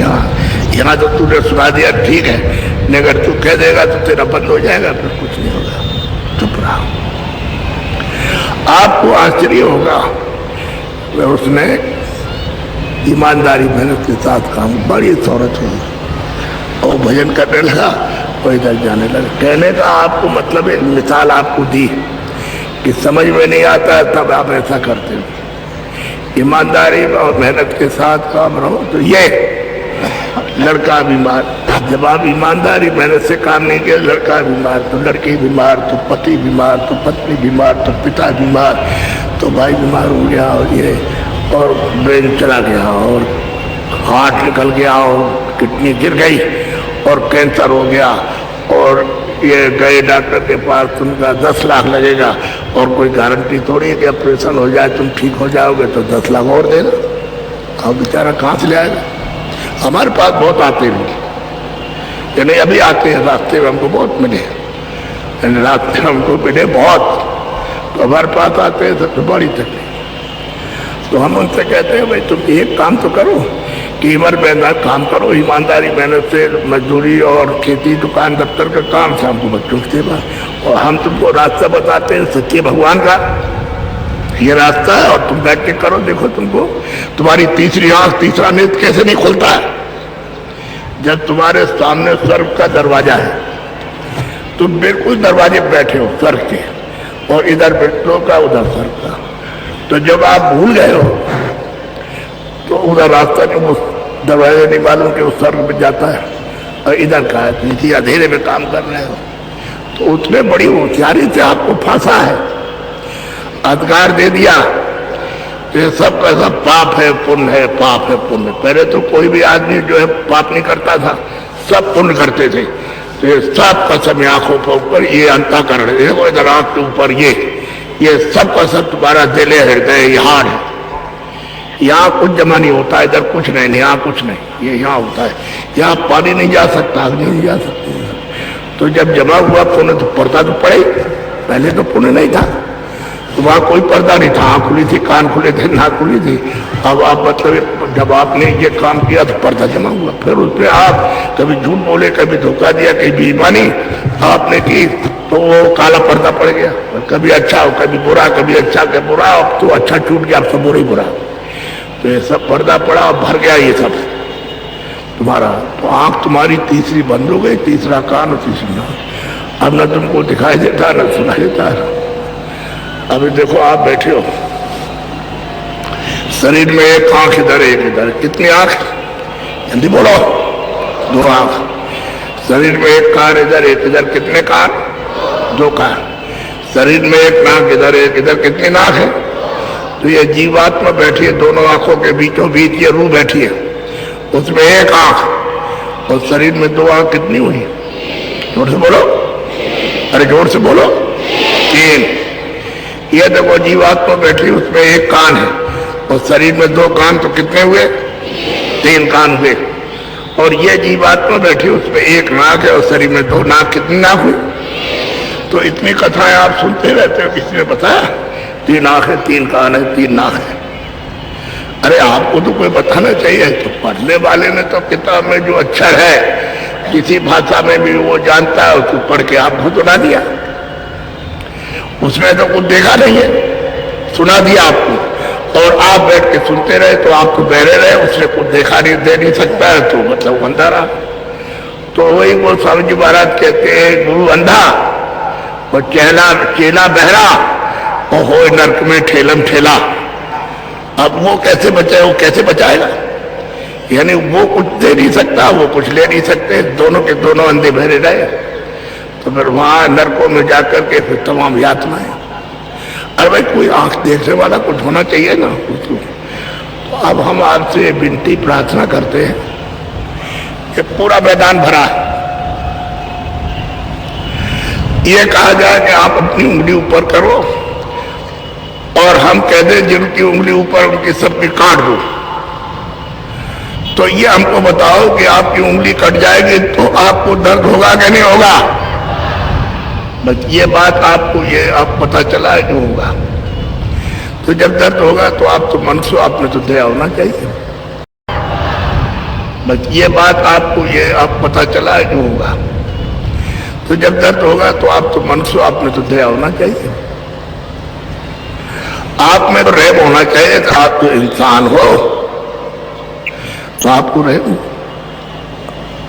यहाँ तो तूने सुना दिया ठीक है, नहीं अगर तू कह देगा तो तेरा बंद हो जाएगा, फिर कुछ नहीं होगा, चुप रहा। आपको आश्चर्य होगा, उसने ईमानदारी मेहनत के साथ काम, बड़ी शौहरत हुई, और भजन करने लगा, वो इधर जाने लगा। कहने का आपको मतलब एक मिसाल आपको दी कि समझ में नहीं आता तब आप ऐसा करते हो। ईमानदारी और मेहनत के साथ काम रहो तो ये लड़का बीमार, जब आप ईमानदारी मेहनत से काम नहीं किया, लड़का बीमार तो लड़की बीमार, तो पति बीमार, तो पत्नी बीमार, तो पिता बीमार, तो भाई बीमार हो गया, और ये और ब्रेन चला गया, और हार्ट निकल गया, और किडनी गिर गई, और कैंसर हो गया, और ये गए डॉक्टर के पास, तुमका 10 लाख लगेगा, और कोई गारंटी थोड़ी है कि ऑपरेशन हो जाए तुम ठीक हो जाओगे, तो 10 लाख और देना। अब बेचारा कहाँ से ले आएगा? हमारे पास बहुत आते हैं, यानी अभी आते हैं, रास्ते में हमको बहुत मिले, यानी रास्ते में हमको मिले बहुत, तो हमारे पास आते हैं सबसे बड़ी तकलीफ। तो हम उनसे कहते हैं भाई तुम एक काम तो करो कि मेहनत काम करो, ईमानदारी मेहनत से मजदूरी और खेती दुकान दफ्तर का काम से हमको बच्चों की सेवा, और हम तुमको रास्ता बताते हैं सच्चे भगवान का, ये रास्ता है, और तुम बैठ के करो, देखो तुमको तुम्हारी तीसरी आंख तीसरा नेत्र कैसे नहीं खुलता है। जब तुम्हारे सामने स्वर्ग का दरवाजा है, तुम बिल्कुल दरवाजे पे बैठे हो स्वर्ग के, और इधर विष्णु का उधर स्वर्ग का, तो जब आप भूल गए हो तो उधर रास्ता नहीं, वो दरवाजा नहीं मालूम कि उस स्वर्ग में जाता है, और इधर का है, इसी अंधेरे में काम कर रहे हो, तो उसने बड़ी होशियारी से आपको फंसा है, अधिकार दे दिया। तो ये सब का सब पाप है पुण्य है, पाप है पुण्य। पहले तो कोई भी आदमी जो है पाप नहीं करता था, सब पुण्य करते थे। तो ये सब का सब आंखों पर ऊपर ये अंतःकरण, देखो इधर आंख के ऊपर ये सब का सब तुम्हारा दिल हृदय यहाँ है। यहाँ कुछ जमा नहीं होता, इधर कुछ नहीं, यहाँ कुछ नहीं, ये यहाँ होता है। यहाँ पानी नहीं जा सकता, अग्नि नहीं जा सकती। तो जब जमा हुआ पुण्य तो पर्दा तो पड़े, पहले तो पुण्य नहीं था, तो वहाँ कोई पर्दा नहीं था, आँख खुली थी, कान खुले थे, नाक खुली थी। अब आप मतलब जब आपने ये काम किया तो पर्दा जमा हुआ, फिर उसमें आप कभी झूठ बोले, कभी धोखा दिया, कभी बेईमानी आपने की, तो वो काला पर्दा पड़ गया। कभी अच्छा हो, कभी बुरा, कभी अच्छा कभी बुरा, अब तो अच्छा छूट गया, अब सब बुरा ही बुरा। तो ये सब पर्दा पड़ा और भर गया ये सब तुम्हारा। तो आँख तुम्हारी तीसरी बंद हो गई, तीसरा कान और तीसरी नाक, अब न तुमको दिखाई देता न सुनाई देता। अभी देखो आप बैठे हो, शरीर में एक आंख इधर एक इधर, कितनी आंख? हिंदी बोलो। 2 आंख। शरीर में एक कान इधर एक इधर, कितने कान? 2 कान। शरीर में एक नाक इधर एक इधर, कितनी नाक है? तो ये जीवात्मा बैठी है दोनों आंखों के बीचों बीच, ये रूह बैठी है, उसमें एक आंख, और शरीर में 2 आंख कितनी हुई? जोर से बोलो, अरे जोर से बोलो। 3। ये देखो जीवात्मा बैठी, उसमें एक कान है, और शरीर में 2 कान, तो कितने हुए? 3 कान हुए। और ये जीवात्मा बैठी, उसमें एक नाक है, और शरीर में 2 नाक, कितनी नाक हुई? तो इतनी कथाएं आप सुनते रहते हो, किसी ने बताया? 3 आंख है, 3 कान है, 3 नाक है। अरे आपको तो कोई बताना चाहिए। तो पढ़ने वाले ने तो किताब में जो अक्षर है, किसी भाषा में भी वो जानता है, उसको पढ़ के आपको सुना दिया। उसमें तो कुछ देखा नहीं है, सुना दिया आपको, और आप बैठ के सुनते रहे, तो आपको बहरे रहे, उसने कुछ देखा नहीं, दे नहीं सकता है, तो मतलब अंधा रहा। तो वही वो स्वामी जी महाराज कहते हैं, गुरु अंधा और चेला बहरा, और हो नरक में ठेलम ठेला। अब वो कैसे बचाए? वो कैसे बचाएगा? यानी वो कुछ दे नहीं सकता, वो कुछ ले नहीं सकते, दोनों के दोनों अंधे बहरे रहे। तो फिर वहां नरकों में जाकर के फिर तमाम यातनाएं। अरे भाई कोई आंख देखने वाला कुछ होना चाहिए ना। तो अब हम आपसे विनती प्रार्थना करते हैं कि पूरा मैदान भरा है, ये कहा जाए कि आप अपनी उंगली ऊपर करो, और हम कह दें जिनकी उंगली ऊपर उनकी सबकी काट दो। तो ये हमको बताओ कि आपकी उंगली कट जाएगी तो आपको दर्द होगा कि नहीं होगा? बस ये बात आपको ये आप पता चला है कि होगा। तो जब दर्द होगा तो आप तो मनुष्य, आपने तो दया होना चाहिए। बस ये बात आपको ये आप पता चला है कि होगा। तो जब दर्द होगा तो आप तो मनुष्य, आपने तो दया होना चाहिए। आप में तो रहम होना चाहिए, तो आप तो इंसान हो, तो आपको रहम।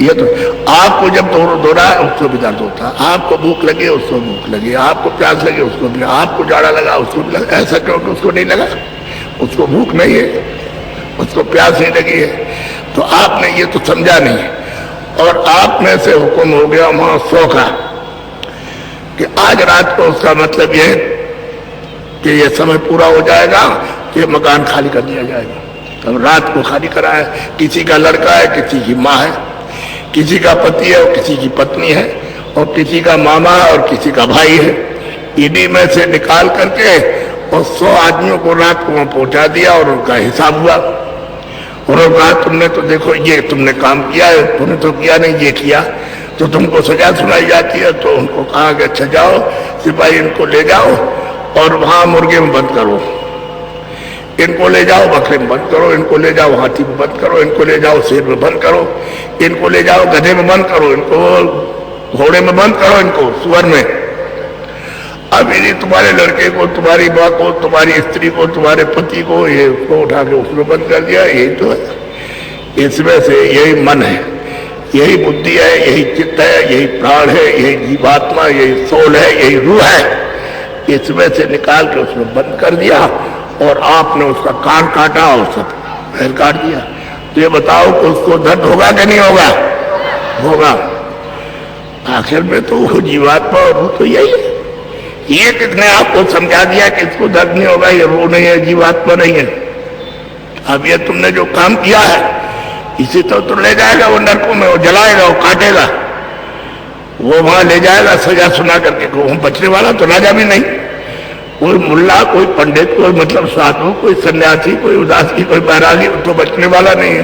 ये तो आपको जब दो रहा है उसको भी दर्द होता है, आपको भूख लगी उसको भूख लगी, आपको प्यास लगी उसको भी, आपको जाड़ा लगा उसको भी लगा। ऐसा क्यों कि उसको नहीं लगा? उसको भूख नहीं है, उसको प्यास नहीं लगी है, तो आपने ये तो समझा नहीं है। और आप में से हुक्म हो गया वहां 100 का कि आज रात को, उसका मतलब यह कि ये समय पूरा हो जाएगा कि मकान खाली कर दिया जाएगा। तब रात को खाली करा है। किसी का लड़का है, किसी की माँ है, किसी का पति है और किसी की पत्नी है, और किसी का मामा है और किसी का भाई है। इन्हीं में से निकाल करके और 100 आदमियों को रात को वहां पहुंचा दिया और उनका हिसाब हुआ। उन्होंने कहा तुमने तो देखो ये तुमने काम किया है, तुमने तो किया नहीं, ये किया, तो तुमको सजा सुनाई जाती है। तो उनको कहा कि अच्छा जाओ सिपाही, इनको ले जाओ और वहां मुर्गे में बंद करो, इनको ले जाओ बकरे में बंद करो, इनको ले जाओ हाथी में बंद करो, इनको ले जाओ शेर में बंद करो, इनको ले जाओ गधे में बंद करो, इनको घोड़े में बंद करो, इनको सुअर में। अब यदि तुम्हारे लड़के को, तुम्हारी माँ को, तुम्हारी स्त्री को, तुम्हारे पति को, ये उसको उठा के उसमें बंद कर दिया, यही तो है। इसमें से यही मन है, यही बुद्धि है, यही चित्त है, यही प्राण है, यही जीवात्मा, यही सोल है, यही रूह है। इसमें से निकाल के उसमें बंद कर दिया और आपने उसका कान काटा और सब पैर काट दिया। तो ये बताओ कि उसको दर्द होगा कि नहीं होगा? होगा। आखिर में तो वो जीवात्मा और रूह तो यही है। ये किसने आपको समझा दिया कि इसको दर्द नहीं होगा, ये रूह नहीं है, जीवात्मा नहीं है? अब ये तुमने जो काम किया है इसी तो ले जाएगा वो नरकों में, वो जलाएगा, वो काटेगा, वो वहां ले जाएगा सजा सुना करके। वो बचने वाला तो राजा भी नहीं, कोई मुल्ला, कोई पंडित, कोई मतलब साधु, कोई सन्यासी, कोई उदासी, कोई बैरागी, तो बचने वाला नहीं है।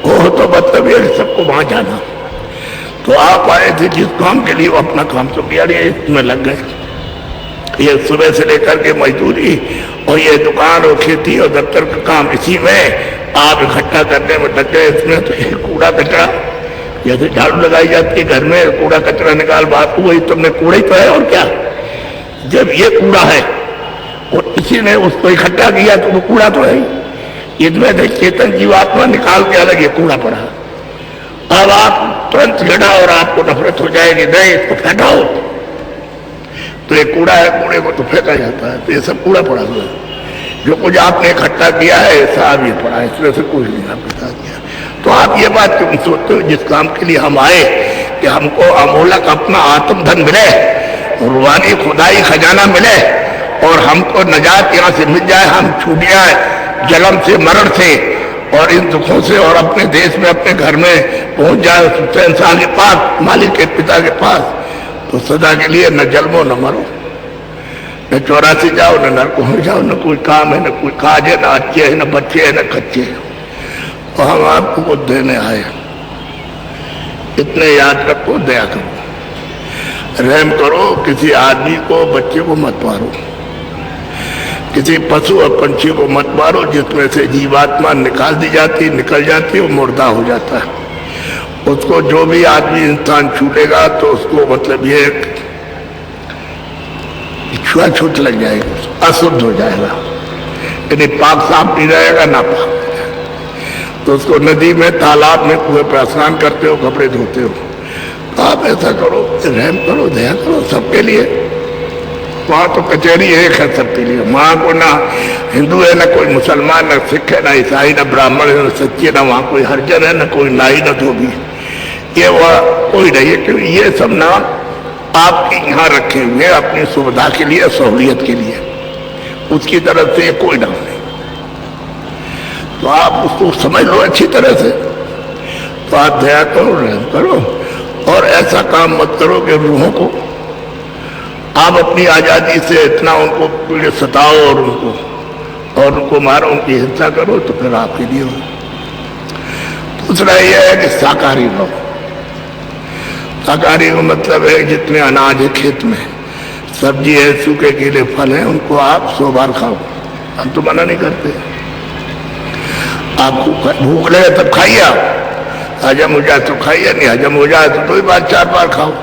वो तो मतलब ये सबको वहां जाना। तो आप आए थे जिस काम के लिए, वो अपना काम तो किया नहीं, इसमें लग गए। ये सुबह से लेकर के मजदूरी और ये दुकान और खेती और दफ्तर का काम, इसी में आप इकट्ठा करने में लग गए। इसमें तो ये कूड़ा कचरा, जैसे झाड़ू लगाई जाती है घर में, कूड़ा कचरा निकाल, बात वही तुमने कूड़ा ही तो है और क्या। जब ये कूड़ा है और इसी ने उसको इकट्ठा किया तो वो कूड़ा तो है ही। इसमें से चेतन जीवात्मा निकाल के अलग ये कूड़ा पड़ा। अब आप तुरंत लड़ा और आपको नफरत हो जाएगी, नहीं इसको फेंकाओ, तो ये कूड़ा है, कूड़े को तो फेंका जाता है। तो ये सब कूड़ा पड़ा हुआ है, जो कुछ आपने इकट्ठा किया है सब ये पड़ा है, इसमें से कुछ नहीं आपके साथ किया। तो आप ये बात क्यों सोचते हो जिस काम के लिए हम आए कि हमको अमोलक अपना आत्मधन मिले, रूहानी खुदाई खजाना मिले और हमको नजात यहाँ से मिल जाए, हम छूट जाए जन्म से, मरण से और इन दुखों से, और अपने देश में, अपने घर में पहुंच जाए उस इंसान के पास, मालिक के पिता के पास। तो सदा के लिए न जन्मो न मरो, न 84 जाओ, न नरक हो जाओ, न कोई काम है, न कोई काज है, न अच्छे है, न बच्चे है, न कच्चे है। तो हम आपको कुछ देने आए, इतने याद रखो, दया करो, रहम करो, किसी आदमी को, बच्चे को मत मारो, किसी पशु और पंछी को मत मारो जिसमें से जीवात्मा निकाल दी जाती, निकल जाती है, वो मुर्दा हो जाता है। उसको जो भी आदमी इंसान छूटेगा तो उसको मतलब ये छुआछूत लग जाएगी, अशुद्ध हो जाएगा, यानी पाक साफ नहीं रहेगा, ना पाक। तो उसको नदी में, तालाब में, कुएं पर स्नान करते हो, कपड़े धोते हो। तो आप ऐसा करो, रहम करो, दया करो सबके लिए। वहां तो कचहरी एक है सबके लिए, वहां को ना हिंदू है, ना कोई मुसलमान, ना सिख है, ना ईसाई, ना ब्राह्मण है, ना सच्चे, ना वहां कोई हरिजन है, ना कोई नाई, ना धोबी, ये वह कोई नहीं है। क्योंकि ये सब नाम आपके यहाँ रखे हुए अपनी सुविधा के लिए, सहूलियत के लिए, उसकी तरफ से कोई नाम नहीं। तो आप उसको समझ लो अच्छी तरह से। तो आप दया करो, रहम करो और ऐसा काम मत करो कि रूहों को आप अपनी आजादी से इतना उनको पीड़ित सताओ और उनको मारो, उनकी हिंसा करो, तो फिर आपके लिए हो। दूसरा यह है कि शाकाहारी रहो। शाकाहारी का मतलब है जितने अनाज है खेत में, सब्जी है, सूखे गीले फल हैं, उनको आप 100 बार खाओ, हम तो मना नहीं करते। आपको भूख लगे तब खाइए, आप हजम हो जाए तो खाइए, नहीं हजम हो जाए तो 2 बार 4 बार खाओ,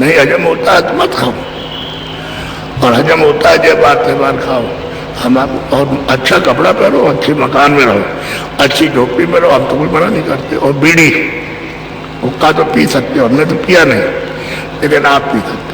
नहीं हजम होता है तो मत खाओ, और हजम होता है 6 बार 6 बार खाओ। हम आप और अच्छा कपड़ा पहनो, अच्छे मकान में रहो, अच्छी झोपड़ी में रहो, हम तो कोई मना नहीं करते। और बीड़ी हुक्का तो पी सकते हो, हमने तो पिया नहीं, लेकिन आप पी सकते हो।